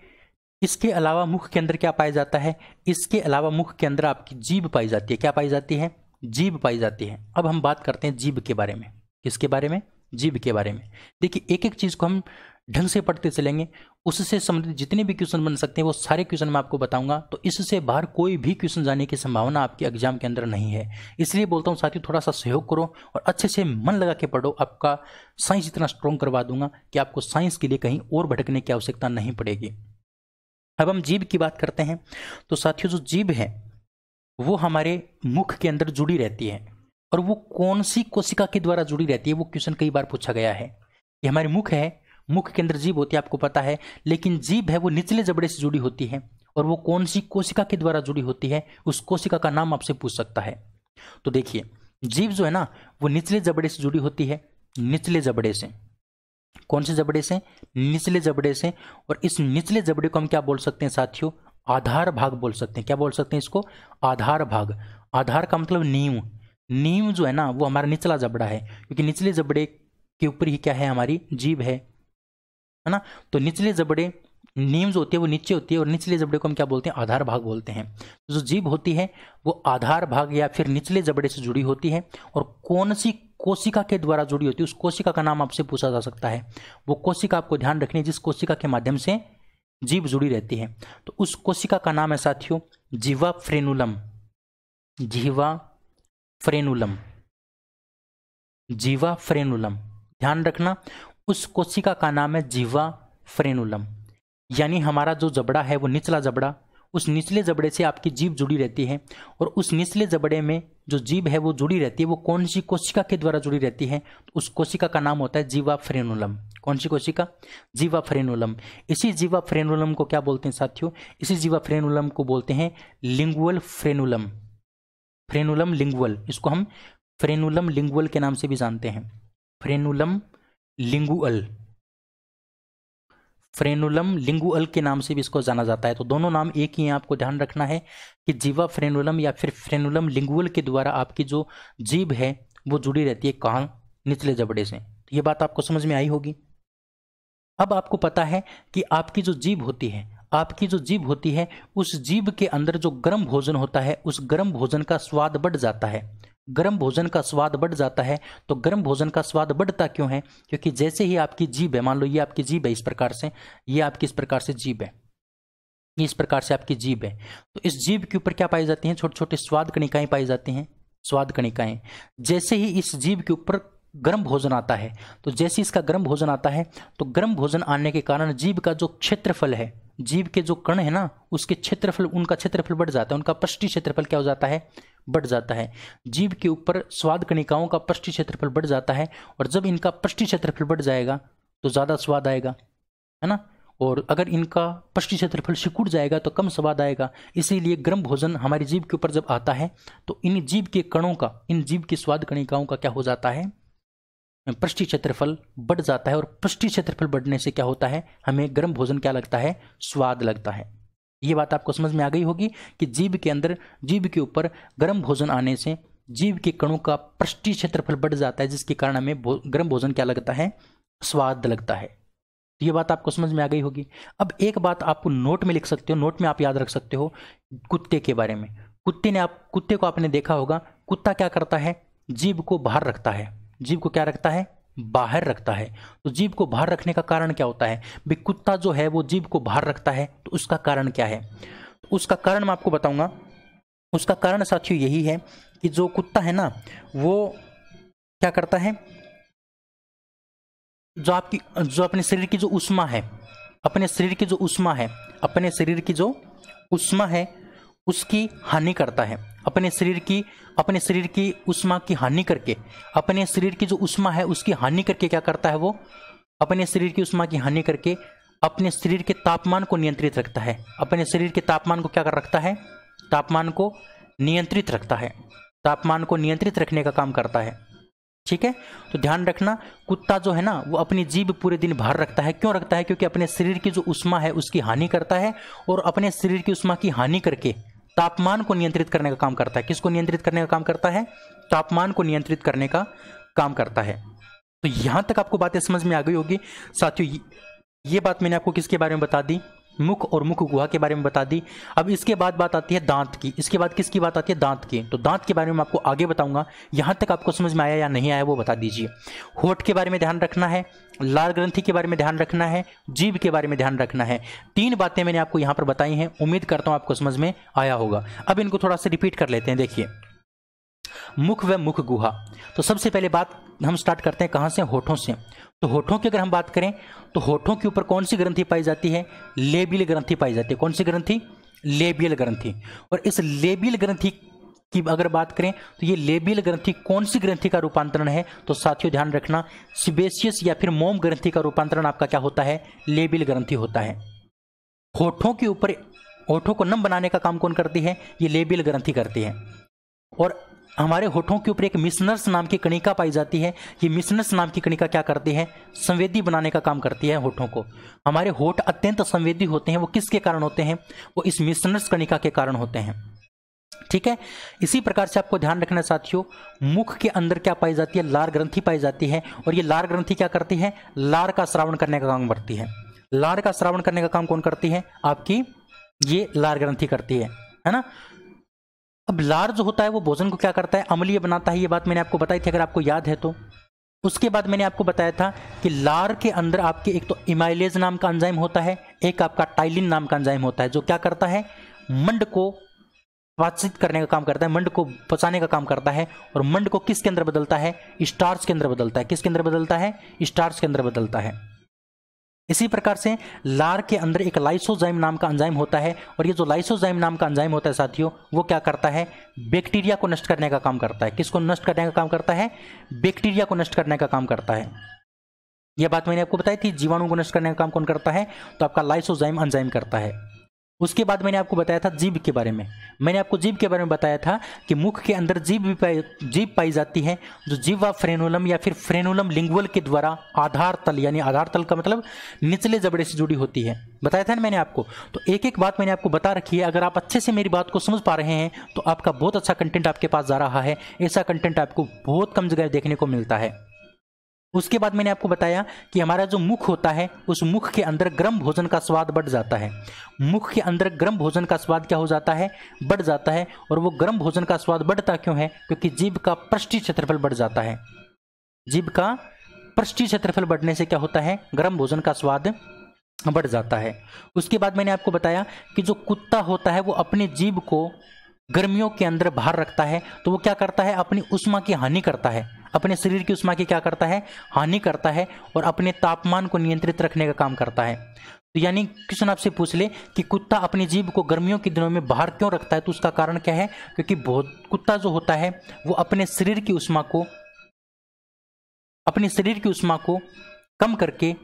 इसके अलावा मुख के अंदर क्या पाया जाता है? इसके अलावा मुख के अंदर आपकी जीभ पाई जाती है। क्या पाई जाती है? जीभ पाई जाती है। अब हम बात करते हैं जीभ के बारे में। किसके बारे में? जीभ के बारे में। देखिए, एक एक चीज को हम ढंग से पढ़ते चलेंगे, उससे संबंधित जितने भी क्वेश्चन बन सकते हैं वो सारे क्वेश्चन मैं आपको बताऊंगा। तो इससे बाहर कोई भी क्वेश्चन जाने की संभावना आपके एग्जाम के अंदर नहीं है। इसलिए बोलता हूँ साथियों, थोड़ा सा सहयोग करो और अच्छे से मन लगा के पढ़ो। आपका साइंस इतना स्ट्रॉन्ग करवा दूंगा कि आपको साइंस के लिए कहीं और भटकने की आवश्यकता नहीं पड़ेगी। अब हम जीभ की बात करते हैं। तो साथियों, जो जीभ है वो हमारे मुख के अंदर जुड़ी रहती है। और वो कौन सी कोशिका के द्वारा जुड़ी रहती है, वो क्वेश्चन कई बार पूछा गया है। ये हमारे मुख है, मुख के अंदर जीभ होती है, आपको पता है। लेकिन जीभ है वो निचले जबड़े से जुड़ी होती है। और वो कौन सी कोशिका के द्वारा जुड़ी होती है, उस कोशिका का नाम आपसे पूछ सकता है। तो देखिए, जीभ जो है ना वो निचले जबड़े से जुड़ी होती है। निचले जबड़े से। कौन से जबड़े से? निचले जबड़े से। और इस निचले जबड़े को हम क्या बोल सकते हैं साथियों? आधार भाग बोल सकते हैं। क्या बोल सकते हैं इसको? आधार भाग। आधार का मतलब नींव। नींव जो है ना वो हमारा निचला जबड़ा है, क्योंकि निचले जबड़े के ऊपर ही क्या है? हमारी जीभ है ना। तो निचले जबड़े, नींव जो होती है वो नीचे होती है, और निचले जबड़े को हम क्या बोलते हैं? आधार भाग बोलते हैं। तो जो जीभ होती है वो आधार भाग या फिर निचले जबड़े से जुड़ी होती है। और कौन सी कोशिका के द्वारा जुड़ी होती है, उस कोशिका का नाम आपसे पूछा जा सकता है। वो कोशिका आपको ध्यान रखनी है जिस कोशिका के माध्यम से जीभ जुड़ी रहती है। तो उस कोशिका का नाम है साथियों जीवा फ्रेनुलम। जीवा फ्रेनुलम। जीवा फ्रेनुलम। ध्यान रखना, उस कोशिका का नाम है जीवा फ्रेनुलम। यानी हमारा जो जबड़ा है वो निचला जबड़ा, उस निचले जबड़े से आपकी जीभ जुड़ी रहती है। और उस निचले जबड़े में जो जीभ है वो जुड़ी रहती है, वो कौन सी कोशिका के द्वारा जुड़ी रहती है? तो उस कोशिका का नाम होता है जीवा फ्रेनुलम। कौन सी कोशिका? जीवा फ्रेनुलम। इसी जीवा फ्रेनुलम को क्या बोलते हैं साथियों? इसी जीवा फ्रेनुलम को बोलते हैं लिंगुअल फ्रेनुलम। फ्रेनुलम लिंगुअल, इसको हम फ्रेनुलम लिंगुअल के नाम से भी जानते हैं। Frenulum lingual. फ्रेनुलम लिंगुअल के नाम से भी इसको जाना जाता है। तो दोनों नाम एक ही हैं, आपको ध्यान रखना है कि जीवा फ्रेनुलम या फिर फ्रेनुलम लिंगुअल के द्वारा आपकी जो जीभ है वो जुड़ी रहती है। कहाँ? निचले जबड़े से। तो ये बात आपको समझ में आई होगी। अब आपको पता है कि आपकी जो जीभ होती है, आपकी जो जीभ होती है, उस जीभ के अंदर जो गर्म भोजन होता है, उस गर्म भोजन का स्वाद बढ़ जाता है। गर्म भोजन का स्वाद बढ़ जाता है। तो गर्म भोजन का स्वाद बढ़ता क्यों है? क्योंकि जैसे ही आपकी जीभ है, मान लो ये आपकी जीभ है इस प्रकार से, ये आपकी इस प्रकार से जीभ है, ये इस प्रकार से आपकी जीभ है। तो इस जीभ के ऊपर क्या पाई जाती हैं? छोटे छोटे स्वाद कणिकाएं पाई जाती हैं। स्वाद कणिकाएं। जैसे ही इस जीभ के ऊपर गर्म भोजन आता है, तो जैसे इसका गर्म भोजन आता है, तो गर्म भोजन आने के कारण जीभ का जो क्षेत्रफल है, जीभ के जो कण है ना, उसके क्षेत्रफल, उनका क्षेत्रफल बढ़ जाता है। उनका पृष्ठीय क्षेत्रफल क्या हो जाता है? बढ़ जाता है। जीभ के ऊपर स्वाद कणिकाओं का पृष्ठीय क्षेत्रफल बढ़ जाता है। और जब इनका पृष्ठीय क्षेत्रफल बढ़ जाएगा तो ज़्यादा स्वाद आएगा, है ना। और अगर इनका पृष्ठीय क्षेत्रफल सिकुड़ जाएगा तो कम स्वाद आएगा। इसीलिए गर्म भोजन हमारी जीभ के ऊपर जब आता है तो इन जीभ के कणों का, इन जीभ की स्वाद कणिकाओं का क्या हो जाता है? पृष्ठीय क्षेत्रफल बढ़ जाता है। और पृष्ठीय क्षेत्रफल बढ़ने से क्या होता है? हमें गर्म भोजन क्या लगता है? स्वाद लगता है। ये बात आपको समझ में आ गई होगी कि जीभ के अंदर, जीभ के ऊपर गर्म भोजन आने से जीभ के कणों का पृष्ठीय क्षेत्रफल बढ़ जाता है, जिसके कारण हमें गर्म भोजन क्या लगता है? स्वाद लगता है। तो ये बात आपको समझ में आ गई होगी। अब एक बात आप नोट में लिख सकते हो, नोट में आप याद रख सकते हो कुत्ते के बारे में। कुत्ते को आपने देखा होगा, कुत्ता क्या करता है? जीभ को बाहर रखता है। जीभ को क्या रखता है? बाहर रखता है। तो जीभ को बाहर रखने का कारण क्या होता है? भाई कुत्ता जो है वो जीभ को बाहर रखता है, तो उसका कारण क्या है? तो उसका कारण मैं आपको बताऊंगा। उसका कारण साथियों यही है कि जो कुत्ता है ना वो क्या करता है? जो अपने शरीर की जो ऊष्मा है, अपने शरीर की जो ऊष्मा है, अपने शरीर की जो ऊष्मा है उसकी हानि करता है। अपने शरीर की ऊष्मा की हानि करके, अपने शरीर की जो ऊष्मा है उसकी हानि करके क्या करता है? वो अपने शरीर की ऊष्मा की हानि करके अपने शरीर के तापमान को नियंत्रित रखता है। अपने शरीर के तापमान को क्या कर रखता है? तापमान को नियंत्रित रखता है। तापमान को नियंत्रित रखने का काम करता है। ठीक है, तो ध्यान रखना, कुत्ता जो है ना वो अपनी जीभ पूरे दिन बाहर रखता है। क्यों रखता है? क्योंकि अपने शरीर की जो ऊष्मा है उसकी हानि करता है, और अपने शरीर की ऊष्मा की हानि करके तापमान को नियंत्रित करने का काम करता है। किसको नियंत्रित करने का काम करता है? तापमान को नियंत्रित करने का काम करता है। तो यहां तक आपको बातें समझ में आ गई होगी साथियों। ये बात मैंने आपको किसके बारे में बता दी, मुख और मुख गुहा के बारे में बता दी। अब इसके बाद बात आती है दांत की, इसके बाद किसकी बात आती है, दांत की। तो दांत के बारे में आपको आगे बताऊंगा, यहां तक आपको समझ में आया या नहीं आया वो बता दीजिए। होठ के बारे में ध्यान रखना है, लार ग्रंथि के बारे में ध्यान रखना है, जीभ के बारे में ध्यान रखना है। 3 बातें मैंने आपको यहां पर बताई हैं, उम्मीद करता हूं आपको समझ में आया होगा। अब इनको थोड़ा सा रिपीट कर लेते हैं। देखिए, मुख व मुख गुहा। तो सबसे पहले बात हम स्टार्ट करते हैं कहां से, होठों से। तो होठों की अगर हम बात करें तो होठों के ऊपर कौन सी ग्रंथि पाई जाती है, लेबियल ग्रंथि पाई जाती है। कौन सी ग्रंथि, लेबियल ग्रंथि। और इस लेबियल ग्रंथि की अगर बात करें तो ये लेबियल ग्रंथि कौन सी ग्रंथि का रूपांतरण है, तो साथियों ध्यान रखना, सिबेशियस या फिर मोम ग्रंथि का रूपांतरण आपका क्या होता है, लेबियल ग्रंथि होता है। होठों के ऊपर, होठों को नम बनाने का काम कौन करती है, ये लेबियल ग्रंथि करती है। और हमारे होठों के ऊपर एक मिसनर्स नाम की कणिका पाई जाती है। ये मिसनर्स नाम की कणिका क्या करती है, संवेदी बनाने का काम करती है होठों को। हमारे होठ अत्यंत संवेदी होते हैं, वो किसके कारण होते हैं, वो इस मिसनर्स कणिका के कारण होते हैं। ठीक है, इसी प्रकार से आपको ध्यान रखना साथियों, मुख के अंदर क्या पाई जाती है, लार ग्रंथि पाई जाती है। और ये लार ग्रंथि क्या करती है, लार का श्रावण करने का काम करती है। लार का श्रावण करने का काम कौन करती है, आपकी ये लार ग्रंथि करती है ना। अब लार जो होता है वो भोजन को क्या करता है, अम्लीय बनाता है। ये बात मैंने आपको बताई थी, अगर आपको याद है तो। उसके बाद मैंने आपको बताया था कि लार के अंदर आपके एक तो इमाइलेज नाम का एंजाइम होता है, एक आपका टाइलिन नाम का एंजाइम होता है, जो क्या करता है, मंड को पाचित करने का काम करता है, मंड को पचाने का काम करता है। और मंड को किसके अंदर बदलता है, स्टार्च के अंदर बदलता है। किसके अंदर बदलता है, स्टार्च के अंदर बदलता है। इसी प्रकार से लार के अंदर एक लाइसोजाइम नाम का एंजाइम होता है। और ये जो लाइसोजाइम नाम का एंजाइम होता है साथियों, वो क्या करता है, बैक्टीरिया को नष्ट करने का काम करता है। किसको नष्ट करने का काम करता है, बैक्टीरिया को नष्ट करने का काम करता है। यह बात मैंने आपको बताई थी, जीवाणु को नष्ट करने का काम कौन करता है, तो आपका लाइसोजाइम एंजाइम करता है। उसके बाद मैंने आपको बताया था जीभ के बारे में। मैंने आपको जीभ के बारे में बताया था कि मुख के अंदर जीभ पाई जाती है, जो जीवा फ्रेनुलम या फिर फ्रेनुलम लिंगुअल के द्वारा आधार तल, यानी आधार तल का मतलब निचले जबड़े से जुड़ी होती है। बताया था ना मैंने आपको। तो एक एक बात मैंने आपको बता रखी है। अगर आप अच्छे से मेरी बात को समझ पा रहे हैं तो आपका बहुत अच्छा कंटेंट आपके पास जा रहा है। ऐसा कंटेंट आपको बहुत कम जगह देखने को मिलता है। उसके बाद मैंने आपको बताया कि हमारा जो मुख होता है, उस मुख के अंदर गर्म भोजन का स्वाद बढ़ जाता है। मुख के अंदर गर्म भोजन का स्वाद क्या हो जाता है, बढ़ जाता है। और वो गर्म भोजन का स्वाद बढ़ता क्यों है, क्योंकि जीभ का पृष्ठीय क्षेत्रफल बढ़ जाता है। जीभ का पृष्ठीय क्षेत्रफल बढ़ने से क्या होता है, गर्म भोजन का स्वाद बढ़ जाता है। उसके बाद मैंने आपको बताया कि जो कुत्ता होता है वो अपनी जीभ को गर्मियों के अंदर बाहर रखता है, तो वो क्या करता है, अपनी उष्मा की हानि करता है। अपने शरीर की उष्मा की क्या करता है, हानि करता है। और अपने तापमान को नियंत्रित रखने का काम करता है। तो यानी क्वेश्चन आपसे पूछ ले कि कुत्ता अपनी जीभ को गर्मियों के दिनों में बाहर क्यों रखता है, तो उसका कारण क्या है, क्योंकि कुत्ता जो होता है वो अपने शरीर की उष्मा को कम करके,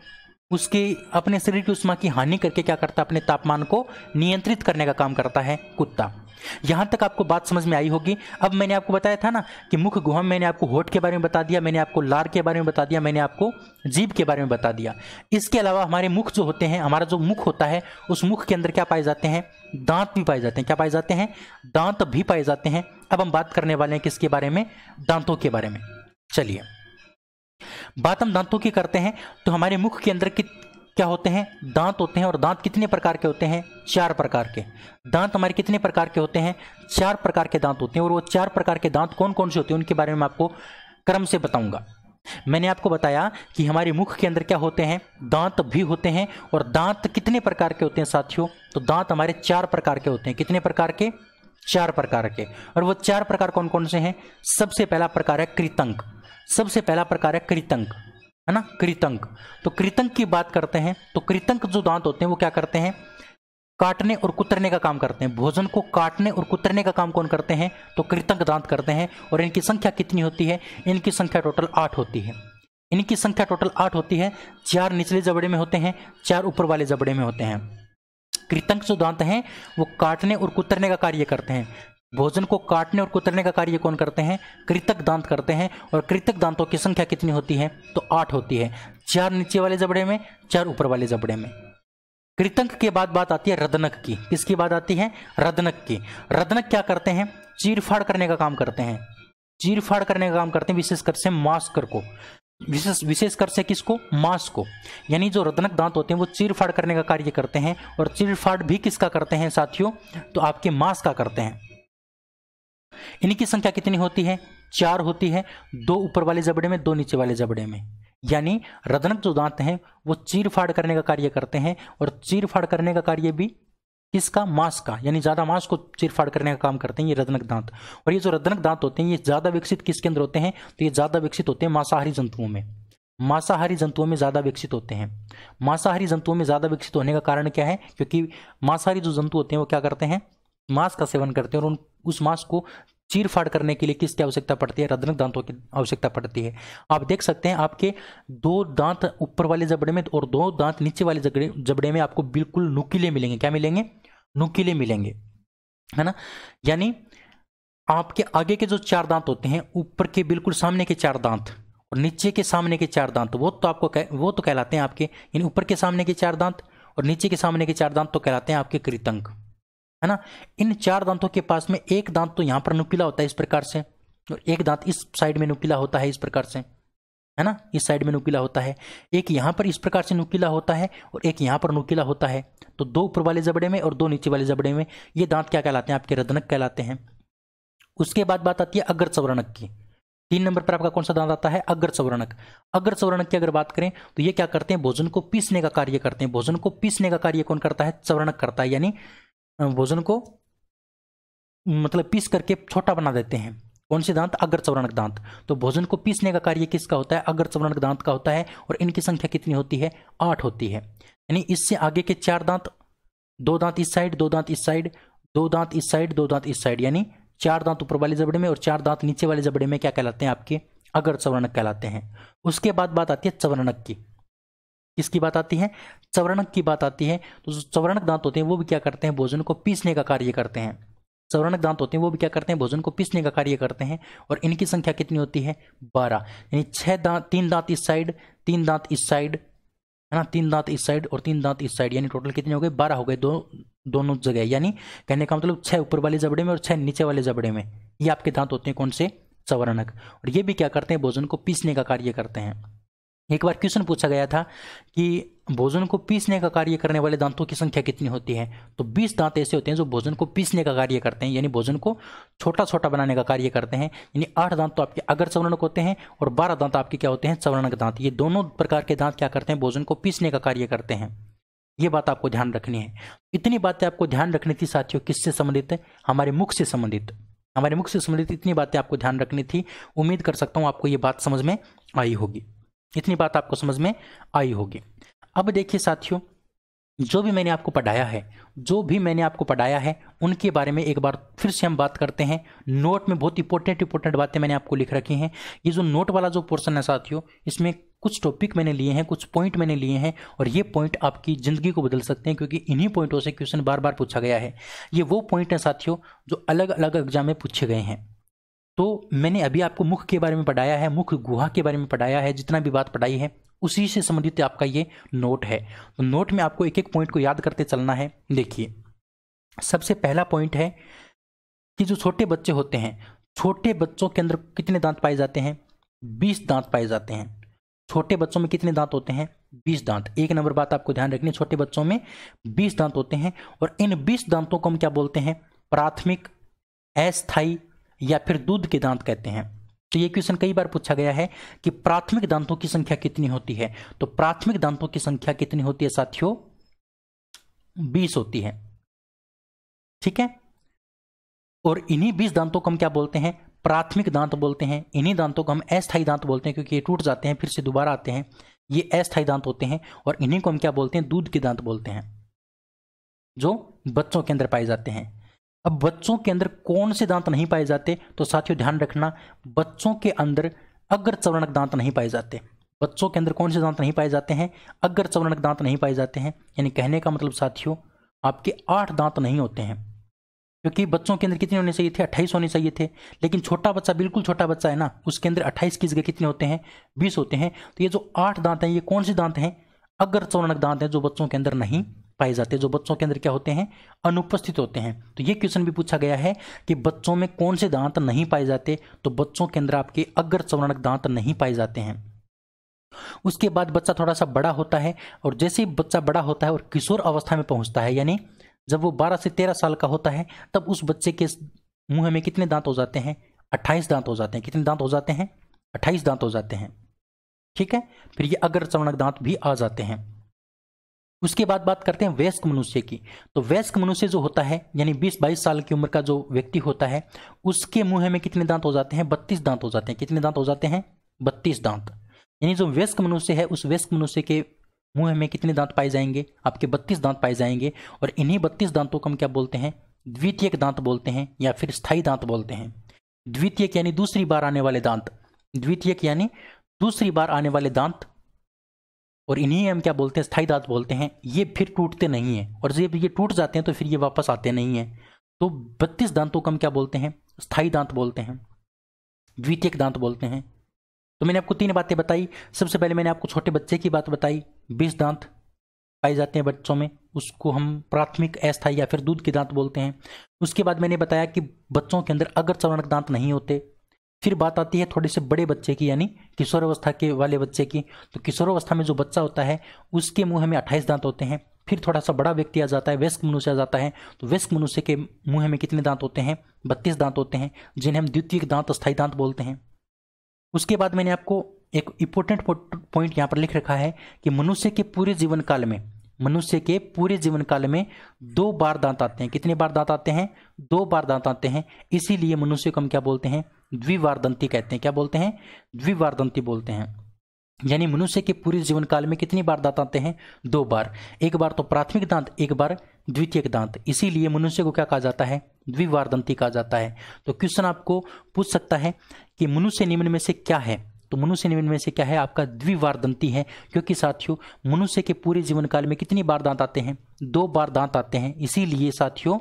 उसके अपने शरीर की उष्मा की हानि करके क्या करता है, अपने तापमान को नियंत्रित करने का काम करता है कुत्ता। यहां तक आपको बात समझ में आई होगी। अब मैंने आपको बताया था ना कि मुख गुहा, मैंने आपको होठ के बारे में बता दिया, मैंने आपको लार के बारे में बता दिया, मैंने आपको जीभ के बारे में बता दिया। इसके अलावा हमारे मुख जो होते हैं, हमारा जो मुख होता है, उस मुख के अंदर क्या पाए जाते हैं, दांत भी पाए जाते हैं। क्या पाए जाते हैं, दांत भी पाए जाते हैं। अब हम बात करने वाले हैं किसके बारे में, दांतों के बारे में। चलिए बात हम दांतों की करते हैं। तो हमारे मुख के अंदर क्या होते हैं, दांत होते हैं। और दांत कितने प्रकार के होते हैं, 4 प्रकार के। दांत हमारे कितने प्रकार के होते हैं, 4 प्रकार के दांत होते हैं। और वो 4 प्रकार के दांत कौन कौन से होते हैं, उनके बारे में मैं आपको क्रम से बताऊंगा। मैंने आपको बताया कि हमारे मुख के अंदर क्या होते हैं, दांत भी होते हैं। और दांत कितने प्रकार के होते हैं साथियों, तो दांत हमारे 4 प्रकार के होते हैं। कितने प्रकार के, 4 प्रकार के। और वो 4 प्रकार कौन कौन से हैं, सबसे पहला प्रकार है कृतंक। सबसे पहला प्रकार है कृतंक, है ना, कृतंक। तो कृतंक की बात करते हैं तो कृतंक जो दांत होते हैं वो क्या करते हैं, काटने और कुतरने का काम करते हैं। भोजन को काटने और कुतरने का काम कौन करते हैं, तो कृतंक दांत करते हैं। और इनकी संख्या कितनी होती है, इनकी संख्या टोटल 8 होती है। इनकी संख्या टोटल 8 होती है। 4 निचले जबड़े में होते हैं, 4 ऊपर वाले जबड़े में होते हैं। कृतंक जो दांत हैं वो काटने और कुतरने का कार्य करते हैं। भोजन को काटने और कुतरने का कार्य कौन करते हैं, कृतक दांत करते हैं। और कृतक दांतों की संख्या कितनी होती है, तो 8 होती है। 4 नीचे वाले जबड़े में, 4 ऊपर वाले जबड़े में। कृतंक के बाद बात आती है रदनक की। किसकी बात आती है, रदनक की। रदनक क्या करते हैं, चीर फाड़ करने का काम करते हैं। चीर फाड़ करने का काम करते हैं, विशेषकर से मांस को। विशेषकर से किसको? मांस को। यानी जो रत्नक दांत होते हैं वो चीरफाड़ करने का कार्य करते हैं, और चीरफाड़ भी किसका करते हैं साथियों? तो आपके मांस का करते हैं। इनकी संख्या कितनी होती है? 4 होती है, 2 ऊपर वाले जबड़े में, 2 नीचे वाले जबड़े में। यानी रत्नक जो दांत हैं वो चीरफाड़ करने का कार्य करते हैं, और चीरफाड़ करने का कार्य भी किसका? मांस का। यानी ज्यादा मांस को चीरफाड़ करने का काम करते हैं ये रत्नक दांत। और ये जो रत्नक दांत होते हैं ये ज्यादा विकसित किसके अंदर होते हैं? तो ये ज्यादा विकसित होते हैं मांसाहारी जंतुओं में। मांसाहारी जंतुओं में ज्यादा विकसित होते हैं। मांसाहारी जंतुओं में ज्यादा विकसित होने का कारण क्या है? क्योंकि मांसाहारी जो जंतु होते हैं वो क्या करते हैं? मांस का सेवन करते हैं, और उस मांस को चीरफाड़ करने के लिए किसकी आवश्यकता पड़ती है? रत्नक दांतों की आवश्यकता पड़ती है। आप देख सकते हैं आपके 2 दांत ऊपर वाले जबड़े में और 2 दांत नीचे वाले जबड़े में आपको बिल्कुल नुकीले मिलेंगे। क्या मिलेंगे? नुकीले मिलेंगे, है ना। यानी आपके आगे के जो 4 दांत होते हैं, ऊपर के बिल्कुल सामने के 4 दांत और नीचे के सामने के 4 दांत, वो तो कहलाते हैं आपके, यानी ऊपर के सामने के 4 दांत और नीचे के सामने के 4 दांत तो कहलाते हैं आपके कृतंक, है ना। इन 4 दांतों के पास में एक दांत तो यहां पर नुकीला होता है इस प्रकार से, और एक दांत इस साइड में नुकीला होता है इस प्रकार से, है ना। इस साइड में नुकीला होता है, एक यहां पर इस प्रकार से नुकीला होता है और एक यहां पर नुकीला होता है। तो 2 ऊपर वाले जबड़े में और 2 नीचे वाले जबड़े में ये दांत क्या कहलाते हैं? आपके रत्नक कहलाते हैं। उसके बाद बात आती है अग्र चौवर्णक की। 3 नंबर पर आपका कौन सा दांत आता है? अग्र चौवर्णक। अग्र चौवर्णक की अगर बात करें तो ये क्या करते हैं? भोजन को पीसने का कार्य करते हैं। भोजन को पीसने का कार्य कौन करता है? चौवर्णक करता है। यानी भोजन को मतलब पीस करके छोटा बना देते हैं। कौन से दांत? अग्र चौवर्णक दांत। तो भोजन को पीसने का कार्य किसका होता है? अग्र चौवर्णक दांत का होता है, और इनकी संख्या कितनी होती है? 8 होती है। यानी इससे आगे के 4 दांत, 2 दांत इस साइड, 2 दांत इस साइड, 2 दांत इस साइड, 2 दांत इस साइड, यानी 4 दांत ऊपर वाले जबड़े में और 4 दांत नीचे वाले जबड़े में क्या कहलाते हैं? आपके अग्र चौवर्णक कहलाते हैं। उसके बाद बात आती है चौवर्णक की। किसकी बात आती है? चौवर्णक की बात आती है। तो जो चौवर्णक दांत होते हैं वो भी क्या करते हैं? भोजन को पीसने का कार्य करते हैं। चौवर्णक दांत होते हैं वो भी क्या करते हैं? भोजन को पीसने का कार्य करते हैं, और इनकी संख्या कितनी होती है? 12। यानी 6 दांत, 3 दांत इस साइड, 3 दांत इस साइड, है ना, 3 दांत इस साइड और 3 दांत इस साइड, यानी टोटल कितने हो गए? 12 हो गए दोनों जगह। यानी कहने का मतलब 6 ऊपर वाले जबड़े में और 6 नीचे वाले जबड़े में, ये आपके दांत होते हैं कौन से? चौवर्णक। और ये भी क्या करते हैं? भोजन को पीसने का कार्य करते हैं। एक बार क्वेश्चन पूछा गया था कि भोजन को पीसने का कार्य करने वाले दांतों की संख्या कितनी होती है? तो 20 दांत ऐसे होते हैं जो भोजन को पीसने का कार्य करते हैं, यानी भोजन को छोटा छोटा बनाने का कार्य करते हैं। यानी 8 दांत तो आपके अग्र चौवर्णक होते हैं और 12 दांत आपके क्या होते हैं? चौवर्णक दांत। ये दोनों प्रकार के दांत क्या करते हैं? भोजन को पीसने का कार्य करते हैं। ये बात आपको ध्यान रखनी है। इतनी बातें आपको ध्यान रखनी थी साथियों। किससे संबंधित है? हमारे मुख से संबंधित। हमारे मुख से संबंधित इतनी बातें आपको ध्यान रखनी थी। उम्मीद कर सकता हूं आपको ये बात समझ में आई होगी। इतनी बात आपको समझ में आई होगी। अब देखिए साथियों, जो भी मैंने आपको पढ़ाया है उनके बारे में एक बार फिर से हम बात करते हैं। नोट में बहुत इंपॉर्टेंट बातें मैंने आपको लिख रखी हैं। ये जो नोट वाला जो पोर्शन है साथियों, इसमें कुछ टॉपिक मैंने लिए हैं, कुछ पॉइंट मैंने लिए हैं, और ये पॉइंट आपकी जिंदगी को बदल सकते हैं, क्योंकि इन्हीं पॉइंटों से क्वेश्चन बार बार पूछा गया है। ये वो पॉइंट है साथियों जो अलग अलग एग्जाम में पूछे गए हैं। तो मैंने अभी आपको मुख के बारे में पढ़ाया है, मुख गुहा के बारे में पढ़ाया है। जितना भी बात पढ़ाई है उसी से संबंधित आपका ये नोट है। तो नोट में आपको एक एक पॉइंट को याद करते चलना है। देखिए, सबसे पहला पॉइंट है कि जो छोटे बच्चे होते हैं, छोटे बच्चों के अंदर कितने दांत पाए जाते हैं? 20 दांत पाए जाते हैं। छोटे बच्चों में कितने दांत होते हैं? 20 दांत। 1 नंबर बात आपको ध्यान रखनी है, छोटे बच्चों में 20 दांत होते हैं। और इन 20 दांतों को हम क्या बोलते हैं? प्राथमिक, अस्थायी या फिर दूध के दांत कहते हैं। तो ये क्वेश्चन कई बार पूछा गया है कि प्राथमिक दांतों की संख्या कितनी होती है? तो प्राथमिक दांतों की संख्या कितनी होती है साथियों? 20 होती है। ठीक है। और इन्हीं 20 दांतों को हम क्या बोलते हैं? प्राथमिक दांत बोलते हैं। इन्हीं दांतों को हम अस्थायी दांत बोलते हैं, क्योंकि ये टूट जाते हैं फिर से दोबारा आते हैं। ये अस्थायी दांत होते हैं, और इन्हीं को हम क्या बोलते हैं? दूध के दांत बोलते हैं, जो बच्चों के अंदर पाए जाते हैं। अब बच्चों के अंदर कौन से दांत नहीं पाए जाते? तो साथियों ध्यान रखना, बच्चों के अंदर अग्र चौवर्णक दांत नहीं पाए जाते। बच्चों के अंदर कौन से दांत नहीं पाए जाते हैं? अग्र चौवर्णक दांत नहीं पाए जाते हैं। यानी कहने का मतलब साथियों, आपके 8 दांत नहीं होते हैं, क्योंकि बच्चों के अंदर कितने होने चाहिए थे? 28 होने चाहिए थे। लेकिन छोटा बच्चा, बिल्कुल छोटा बच्चा है ना, उसके अंदर 28 की जगह कितने होते हैं? 20 होते हैं। तो ये जो 8 दांत हैं, ये कौन से दांत हैं? अग्र चौवर्णक दांत हैं, जो बच्चों के अंदर नहीं पाए जाते, जो बच्चों के अंदर क्या होते हैं? अनुपस्थित होते हैं। तो ये क्वेश्चन भी पूछा गया है कि बच्चों में कौन से दांत नहीं पाए जाते? तो बच्चों के अंदर आपके अग्र चौवर्णक दांत नहीं पाए जाते हैं। उसके बाद बच्चा थोड़ा सा बड़ा होता है, और जैसे ही बच्चा बड़ा होता है और किशोर अवस्था में पहुंचता है, यानी जब वो 12 से 13 साल का होता है, तब उस बच्चे के मुंह में कितने दांत हो जाते हैं? 28 दांत हो जाते हैं। कितने दांत हो जाते हैं? 28 दांत हो जाते हैं। ठीक है, फिर ये अग्र चर्वणक दांत भी आ जाते हैं। उसके बाद बात करते हैं वयस्क मनुष्य की। तो वयस्क मनुष्य जो होता है, यानी 20-22 साल की उम्र का जो व्यक्ति होता है, उसके मुंह में कितने दांत हो जाते हैं? 32 दांत हो जाते हैं। कितने दांत हो जाते हैं? 32 दांत। यानी जो वयस्क मनुष्य है, उस वयस्क मनुष्य के मुंह में कितने दांत पाए जाएंगे? आपके 32 दांत पाए जाएंगे। और इन्हीं 32 दांतों को हम क्या बोलते हैं? द्वितीयक दांत बोलते हैं, या फिर स्थायी दांत बोलते हैं। द्वितीयक यानी दूसरी बार आने वाले दांत, द्वितीयक यानी दूसरी बार आने वाले दांत, और इन्हीं हम क्या बोलते हैं? स्थायी दांत बोलते हैं। ये फिर टूटते नहीं हैं, और जब ये टूट जाते हैं तो फिर ये वापस आते नहीं हैं। तो 32 दांतों को हम क्या बोलते हैं? स्थायी दांत बोलते हैं, द्वितीयक दांत बोलते हैं। तो मैंने आपको 3 बातें बताई। सबसे पहले मैंने आपको छोटे बच्चे की बात बताई, 20 दांत पाए जाते हैं बच्चों में, उसको हम प्राथमिक अस्थायी या फिर दूध के दांत बोलते हैं। उसके बाद मैंने बताया कि बच्चों के अंदर अग्र चर्वणक दांत नहीं होते। फिर बात आती है थोड़े से बड़े बच्चे की, यानी किशोर अवस्था के वाले बच्चे की। तो किशोर अवस्था में जो बच्चा होता है, उसके मुंह में 28 दांत होते हैं। फिर थोड़ा सा बड़ा व्यक्ति आ जाता है, वयस्क मनुष्य आ जाता है, तो वयस्क मनुष्य के मुंह में कितने दांत होते हैं? 32 दांत होते हैं, जिन्हें हम द्वितीयक दांत, स्थायी दांत बोलते हैं। उसके बाद मैंने आपको एक इंपॉर्टेंट पॉइंट यहाँ पर लिख रखा है कि मनुष्य के पूरे जीवन काल में, मनुष्य के पूरे जीवन काल में 2 बार दांत आते हैं। कितने बार दांत आते हैं? 2 बार दांत आते हैं। इसीलिए मनुष्य को हम क्या बोलते हैं? द्विवारदंती कहते हैं। क्या बोलते हैं? द्विवारदंती बोलते हैं। यानी मनुष्य के पूरे जीवन काल में कितनी बार दांत आते हैं? 2 बार। एक बार तो प्राथमिक दांत, एक बार द्वितीयक दांत। इसीलिए मनुष्य को क्या कहा जाता है? द्विवारदंती कहा जाता है। तो क्वेश्चन आपको पूछ सकता है कि मनुष्य निम्न में से क्या है? तो मनुष्य निम्न में से क्या है? आपका द्विवारदंती है, क्योंकि साथियों मनुष्य के पूरे जीवन काल में कितनी बार दांत आते हैं? 2 बार दांत आते हैं। इसीलिए साथियों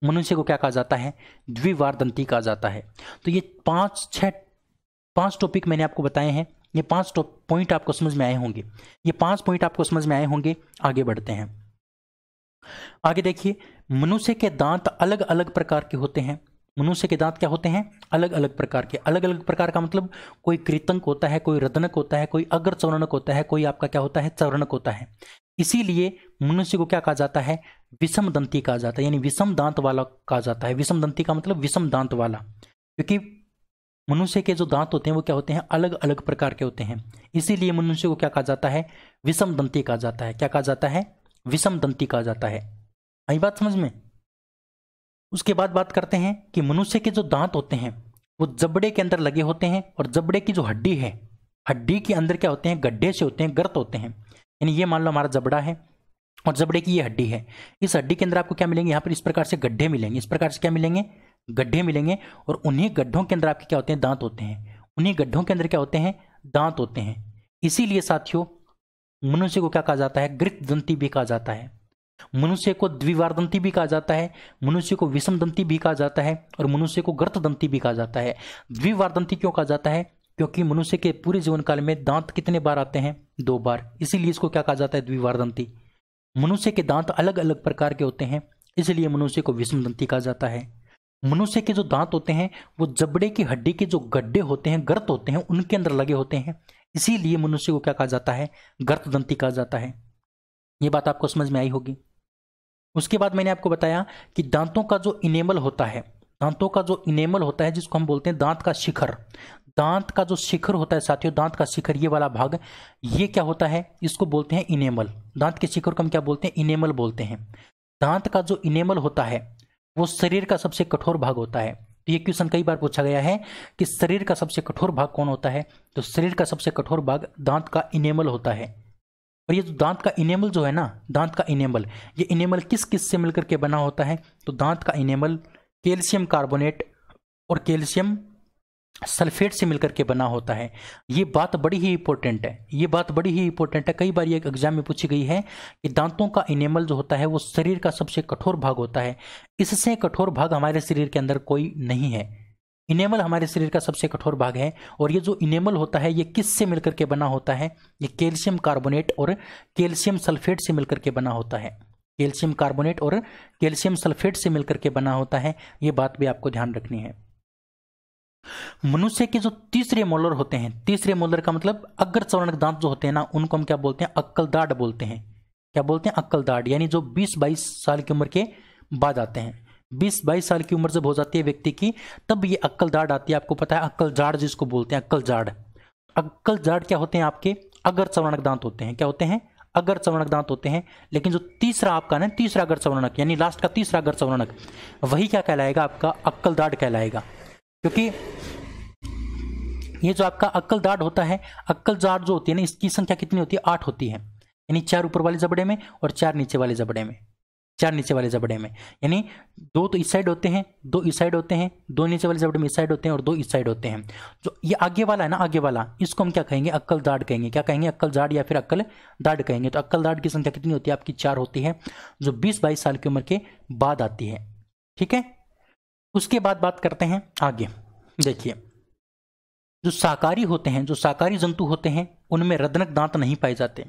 मनुष्य को क्या कहा जाता है? द्विवारदंती कहा जाता है। तो ये 5 टॉपिक मैंने आपको बताए हैं। ये 5 पॉइंट आपको समझ में आए होंगे। ये 5 पॉइंट आपको समझ में आए होंगे। आगे बढ़ते हैं। आगे देखिए, मनुष्य के दांत अलग अलग प्रकार के होते हैं। मनुष्य के दांत क्या होते हैं? अलग अलग प्रकार के। अलग अलग प्रकार का मतलब कोई कृतंक होता है, कोई रदनक होता है, कोई अग्र चर्वणक होता है, कोई आपका क्या होता है? चर्वणक होता है। इसीलिए मनुष्य को क्या कहा जाता है? विषम दंती कहा जाता है, यानी विषम दांत वाला कहा जाता है। विषम दंती का मतलब विषम दांत वाला, क्योंकि मनुष्य के जो दांत होते हैं वो क्या होते हैं? अलग अलग प्रकार के होते हैं। इसीलिए मनुष्य को क्या कहा जाता है? विषम दंती कहा जाता है। क्या कहा जाता है? विषम दंती कहा जाता है। आई बात समझ में? उसके बाद बात करते हैं कि मनुष्य के जो दांत होते हैं वो जबड़े के अंदर लगे होते हैं, और जबड़े की जो हड्डी है, हड्डी के अंदर क्या होते हैं? गड्ढे से होते हैं, गर्त होते हैं। यानी ये मान लो हमारा जबड़ा है और जबड़े की ये हड्डी है। इस हड्डी के अंदर आपको क्या मिलेंगे? यहाँ पर इस प्रकार से गड्ढे मिलेंगे। इस प्रकार से क्या मिलेंगे? गड्ढे मिलेंगे। और उन्हीं गड्ढों के अंदर आपके क्या होते हैं? दांत होते हैं। उन्हीं गड्ढों के अंदर क्या होते हैं? दांत होते हैं। इसीलिए साथियों मनुष्य को क्या कहा जाता है? गृत दंती भी कहा जाता है। मनुष्य को द्विवारदंती भी कहा जाता है, मनुष्य को विषम दंती भी कहा जाता है, और मनुष्य को गर्त दंती भी कहा जाता है। द्विवारदंती क्यों कहा जाता है? क्योंकि मनुष्य के पूरे जीवन काल में दांत कितने बार आते हैं? 2 बार। इसीलिए इसको क्या कहा जाता है? द्विवारदंती। मनुष्य के दांत अलग अलग प्रकार के होते हैं, इसलिए मनुष्य को विषम दंती कहा जाता है। मनुष्य के जो दांत होते हैं वो जबड़े की हड्डी के जो गड्ढे होते हैं, गर्त होते हैं, उनके अंदर लगे होते हैं। इसीलिए मनुष्य को क्या कहा जाता है? गर्त दंती कहा जाता है। ये बात आपको समझ में आई होगी। उसके बाद मैंने आपको बताया कि दांतों का जो इनेमल होता है, दांतों का जो इनेमल होता है, जिसको हम बोलते हैं दांत का शिखर, दांत का जो शिखर होता है साथियों, दांत का शिखर, ये वाला भाग, ये क्या होता है? इसको बोलते हैं इनेमल। दांत के शिखर को हम क्या बोलते हैं? इनेमल बोलते हैं। दांत का जो इनेमल होता है वो शरीर का सबसे कठोर भाग होता है। तो ये क्वेश्चन कई बार पूछा गया है कि शरीर का सबसे कठोर भाग कौन होता है? तो शरीर का सबसे कठोर भाग दांत का इनेमल होता है। और ये जो दांत का इनेमल जो है ना, दांत का इनेमल, ये इनेमल किस किस से मिलकर के बना होता है? तो दांत का इनेमल कैल्शियम कार्बोनेट और कैल्शियम सल्फेट से मिलकर के बना होता है। ये बात बड़ी ही इंपॉर्टेंट है, ये बात बड़ी ही इंपॉर्टेंट है। कई बार ये एग्जाम में पूछी गई है कि दांतों का इनेमल जो होता है वो शरीर का सबसे कठोर भाग होता है। इससे कठोर भाग हमारे शरीर के अंदर कोई नहीं है। इनेमल हमारे शरीर का सबसे कठोर भाग है। और ये जो इनेमल होता है ये किस से मिलकर के बना होता है? ये कैल्शियम कार्बोनेट और कैल्शियम सल्फेट से मिलकर के बना होता है। कैल्शियम कार्बोनेट और कैल्शियम सल्फेट से मिलकर के बना होता है। ये बात भी आपको ध्यान रखनी है। मनुष्य के जो तीसरे मोलर होते हैं, तीसरे मोलर का मतलब अग्र चौवर्णक दांत जो होते हैं ना, उनको हम क्या बोलते हैं? अक्कलदाढ़ बोलते हैं। क्या बोलते हैं? अक्कलदाढ़। यानी जो 20-22 साल की उम्र के बाद आते हैं। 20-22 साल की उम्र जब हो जाती है व्यक्ति की, तब ये अक्कलदाढ़ आती है। आपको पता है अक्कलजाड़ जिसको बोलते हैं, अक्कलजाड़। अक्कलजाड़ क्या होते हैं? आपके अग्र चौवर्णक दांत होते हैं। क्या होते हैं? अग्र चौवर्णक दांत होते हैं। लेकिन जो तीसरा आपका ना, तीसरा अग्र चौवर्णक यानी लास्ट का तीसरा अग्र चौवर्णक, वही क्या कहलाएगा? आपका अक्कलदाढ़ कहलाएगा। क्योंकि ये जो आपका अक्कलदाढ़ होता है, अक्कलजाड़ जो होती है ना, इसकी संख्या कितनी होती है? 8 होती है। यानी 4 ऊपर वाले जबड़े में और 4 नीचे वाले जबड़े में, 4 नीचे वाले जबड़े में। यानी 2 तो इस साइड होते हैं, 2 इस साइड होते हैं, 2 नीचे वाले जबड़े में इस साइड होते हैं और 2 इस साइड होते हैं। जो ये आगे वाला है ना, आगे वाला, इसको हम क्या कहेंगे? अक्कलदाढ़ कहेंगे। क्या कहेंगे? अक्कलजाड़ या फिर अक्कलदाढ़ कहेंगे। तो अक्कलदाढ़ की संख्या कितनी होती है? आपकी 4 होती है, जो 20-22 साल की उम्र के बाद आती है। ठीक है। उसके बाद बात करते हैं आगे। देखिए, जो शाकाहारी होते हैं, जो शाकाहारी जंतु होते हैं, उनमें रदनक दांत नहीं पाए जाते।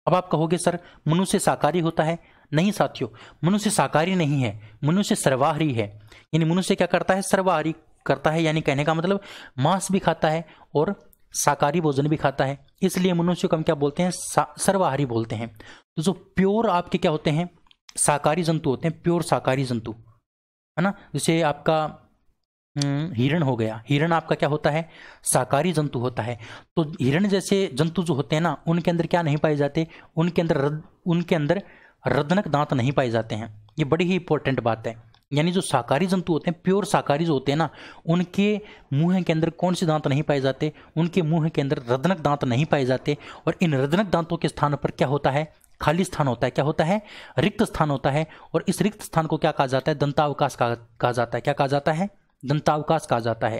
अब आप कहोगे सर मनुष्य शाकाहारी होता है? नहीं साथियों, मनुष्य शाकाहारी नहीं है, मनुष्य सर्वाहारी है। यानी मनुष्य क्या करता है? सर्वाहारी करता है। यानी कहने का मतलब मांस भी खाता है और शाकाहारी भोजन भी खाता है। इसलिए मनुष्य को हम क्या बोलते हैं? सर्वाहारी बोलते हैं। तो जो प्योर आपके क्या होते हैं? शाकाहारी जंतु होते हैं, प्योर शाकाहारी जंतु, है ना। जैसे आपका हिरण हो गया। हिरण आपका क्या होता है? शाकाहारी जंतु होता है। तो हिरण जैसे जंतु जो होते हैं ना, उनके अंदर क्या नहीं पाए जाते? उनके अंदर रदनक दांत नहीं पाए जाते हैं। ये बड़ी ही इंपॉर्टेंट बात है। यानी जो शाकाहारी जंतु होते हैं, प्योर शाकाहारी जो होते हैं ना, उनके मुंह के अंदर कौन से दांत नहीं पाए जाते? उनके मुंह के अंदर रदनक दांत नहीं पाए जाते। और इन रदनक दांतों के स्थान पर क्या होता है? खाली स्थान होता है। क्या होता है? रिक्त स्थान होता है। और इस रिक्त स्थान को क्या कहा जाता है? दंतावकाश कहा जाता है। क्या कहा जाता है? दंतावकाश कहा जाता है।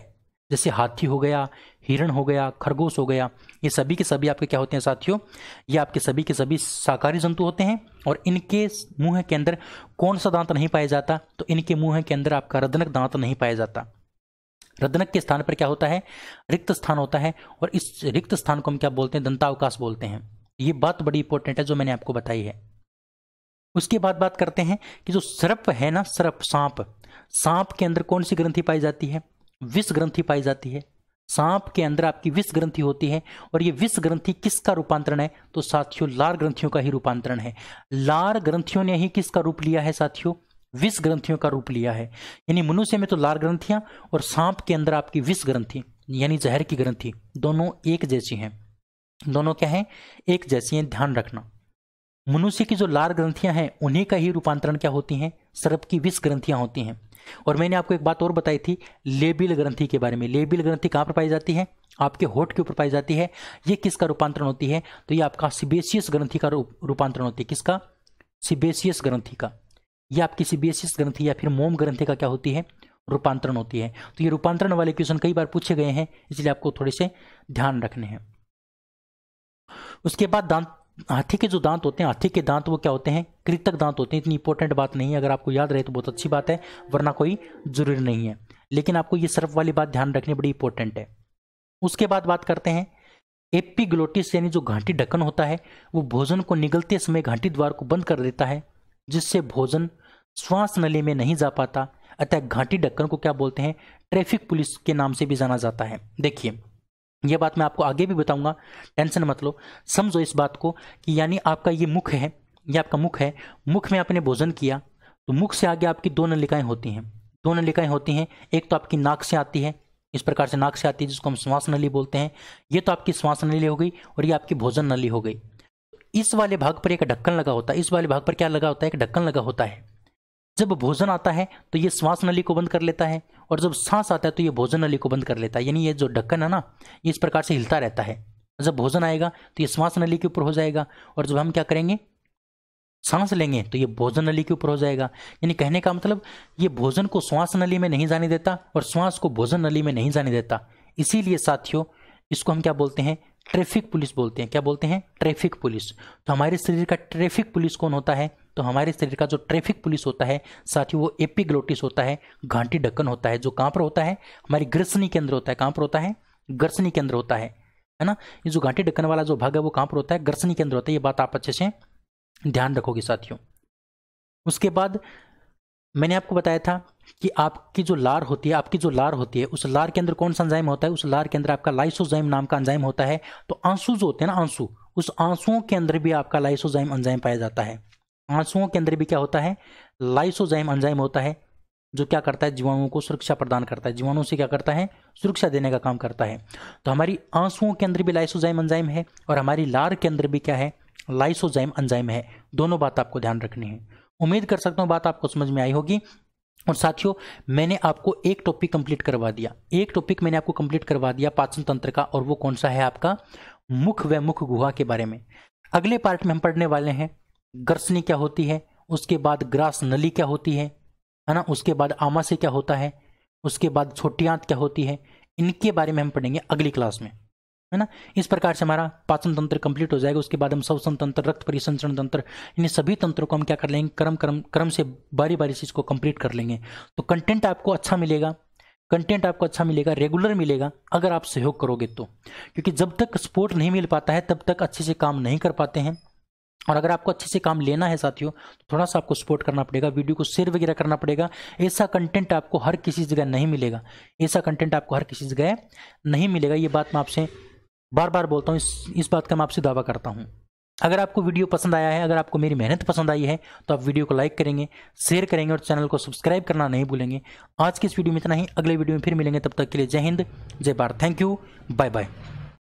जैसे हाथी हो गया, हिरण हो गया, खरगोश हो गया, ये सभी के सभी आपके क्या होते हैं साथियों? ये आपके सभी के सभी शाकाहारी जंतु होते हैं। और इनके मुंह के अंदर कौन सा दांत नहीं पाया जाता? तो इनके मुंह के अंदर आपका रदनक दांत नहीं पाया जाता। रदनक के स्थान पर क्या होता है? रिक्त स्थान होता है। और इस रिक्त स्थान को हम क्या बोलते हैं? दंतावकाश बोलते हैं। ये बात बड़ी इंपॉर्टेंट है जो मैंने आपको बताई है। उसके बाद बात करते हैं कि जो सर्प है ना, सर्प, सांप, सांप के अंदर कौन सी ग्रंथि पाई जाती है? विष ग्रंथि पाई जाती है। सांप के अंदर आपकी विष ग्रंथि होती है। और ये विष ग्रंथि किसका रूपांतरण है? तो साथियों लार ग्रंथियों का ही रूपांतरण है। लार ग्रंथियों ने ही किसका रूप लिया है साथियों? विष ग्रंथियों का रूप लिया है। यानी मनुष्य में तो लार ग्रंथियां और सांप के अंदर आपकी विष ग्रंथि यानी जहर की ग्रंथि, दोनों एक जैसी हैं। दोनों क्या है? एक जैसी हैं। ध्यान रखना, मनुष्य की जो लार ग्रंथियां हैं उन्हीं का ही रूपांतरण क्या होती हैं? सर्प की विष ग्रंथियां होती हैं। और मैंने आपको एक बात और बताई थी लेबिल ग्रंथि के बारे में। लेबिल ग्रंथि कहाँ पर पाई जाती है? आपके होठ के ऊपर पाई जाती है। ये किसका रूपांतरण होती है? तो ये आपका सिबेशियस ग्रंथि का रूपांतरण होती है। किसका? सिबेशियस ग्रंथि का। ये आपकी सिबेशियस ग्रंथि या फिर मोम ग्रंथि का क्या होती है? रूपांतरण होती है। तो ये रूपांतरण वाले क्वेश्चन कई बार पूछे गए हैं, इसलिए आपको थोड़े से ध्यान रखने हैं। उसके बाद दांत, हाथी के जो दांत होते हैं, हाथी के दांत वो क्या होते हैं? कृतक दांत होते हैं। इतनी इंपॉर्टेंट बात नहीं है, अगर आपको याद रहे तो बहुत अच्छी बात है, वरना कोई जरूरी नहीं है। लेकिन आपको ये सर्प वाली बात ध्यान रखनी बड़ी इंपॉर्टेंट है। उसके बाद बात करते हैं एपिग्लोटिस, यानी जो घाटी ढक्कन होता है, वो भोजन को निगलते समय घाटी द्वार को बंद कर देता है, जिससे भोजन श्वास नली में नहीं जा पाता। अतः घाटी ढक्कन को क्या बोलते हैं? ट्रैफिक पुलिस के नाम से भी जाना जाता है। देखिए, ये बात मैं आपको आगे भी बताऊंगा, टेंशन मत लो। समझो इस बात को कि यानी आपका ये मुख है, ये आपका मुख है। मुख में आपने भोजन किया तो मुख से आगे आपकी 2 नलिकाएं होती हैं। 2 नलिकाएं होती हैं। एक तो आपकी नाक से आती है, इस प्रकार से नाक से आती है, जिसको हम श्वास नली बोलते हैं। ये तो आपकी श्वास नली हो गई और ये आपकी भोजन नली हो गई। इस वाले भाग पर एक ढक्कन लगा होता है। इस वाले भाग पर क्या लगा होता है? एक ढक्कन लगा होता है। जब भोजन आता है तो ये श्वास नली को बंद कर लेता है, और जब सांस आता है तो ये भोजन नली को बंद कर लेता है। यानी ये जो ढक्कन है ना, ये इस प्रकार से हिलता रहता है। जब भोजन आएगा तो ये श्वास नली के ऊपर हो जाएगा, और जब हम क्या करेंगे? सांस लेंगे तो ये भोजन नली के ऊपर हो जाएगा। यानी कहने का मतलब ये भोजन को श्वास नली में नहीं जाने देता और श्वास को भोजन नली में नहीं जाने देता। इसीलिए साथियों इसको हम क्या बोलते हैं? ट्रैफिक पुलिस बोलते हैं। क्या बोलते हैं? Traffic police. तो हमारे शरीर का ट्रैफिक पुलिस कौन होता है? तो हमारे शरीर का जो ट्रैफिक पुलिस होता है साथियों, वो एपिग्लोटिस होता है, घाटी ढक्कन होता है, जो कहाँ पर होता है? हमारी ग्रसनी के अंदर होता है। कहाँ पर होता है? ग्रसनी के अंदर होता है ना। ये जो घाटी ढक्कन वाला जो भाग है वो कहाँ पर होता है? ग्रसनी के अंदर होता है। ये बात आप अच्छे से ध्यान रखोगे साथियों। उसके बाद मैंने आपको बताया था कि आपकी जो लार होती है, उस लार के अंदर कौन सा एंजाइम होता है, उस लार के अंदर आपका लाइसोजाइम नाम का एंजाइम होता है। तो आंसू जो होते हैं ना, आंसू, उस आंसुओं के अंदर भी आपका लाइसोजाइम एंजाइम पाया जाता है। आंसुओं के अंदर भी क्या होता है, लाइसोजाइम एंजाइम होता है, जो क्या करता है, जीवाणुओं को सुरक्षा प्रदान करता है, जीवाणुओं से क्या करता है, सुरक्षा देने का काम करता है। तो हमारी आंसुओं के अंदर भी लाइसोजाइम एंजाइम है और हमारी लार के अंदर भी क्या है, लाइसोजाइम एंजाइम है। दोनों बात आपको ध्यान रखनी है। उम्मीद कर सकता हूँ बात आपको समझ में आई होगी। और साथियों, मैंने आपको एक टॉपिक कंप्लीट करवा दिया, पाचन तंत्र का, और वो कौन सा है, आपका मुख व मुख गुहा के बारे में। अगले पार्ट में हम पढ़ने वाले हैं ग्रसनी क्या होती है, उसके बाद ग्रास नली क्या होती है ना, उसके बाद आमाशय क्या होता है, उसके बाद छोटी आंत क्या होती है। इनके बारे में हम पढ़ेंगे अगली क्लास में, है ना। इस प्रकार से हमारा पाचन तंत्र कंप्लीट हो जाएगा। उसके बाद हम श्वसन तंत्र, रक्त परिसंचरण तंत्र, इन सभी तंत्रों को हम क्या कर लेंगे, क्रम से बारी बारी से इसको कंप्लीट कर लेंगे। तो कंटेंट आपको अच्छा मिलेगा, रेगुलर मिलेगा अगर आप सहयोग करोगे तो, क्योंकि जब तक सपोर्ट नहीं मिल पाता है तब तक अच्छे से काम नहीं कर पाते हैं। और अगर आपको अच्छे से काम लेना है साथियों, तो थोड़ा सा आपको सपोर्ट करना पड़ेगा, वीडियो को शेयर वगैरह करना पड़ेगा। ऐसा कंटेंट आपको हर किसी जगह नहीं मिलेगा, ये बात मैं आपसे बार बार बोलता हूँ, इस बात का मैं आपसे दावा करता हूँ। अगर आपको वीडियो पसंद आया है, अगर आपको मेरी मेहनत पसंद आई है, तो आप वीडियो को लाइक करेंगे, शेयर करेंगे और चैनल को सब्सक्राइब करना नहीं भूलेंगे। आज की इस वीडियो में इतना ही, अगले वीडियो में फिर मिलेंगे, तब तक के लिए जय हिंद, जय Bharat, thank you, bye bye.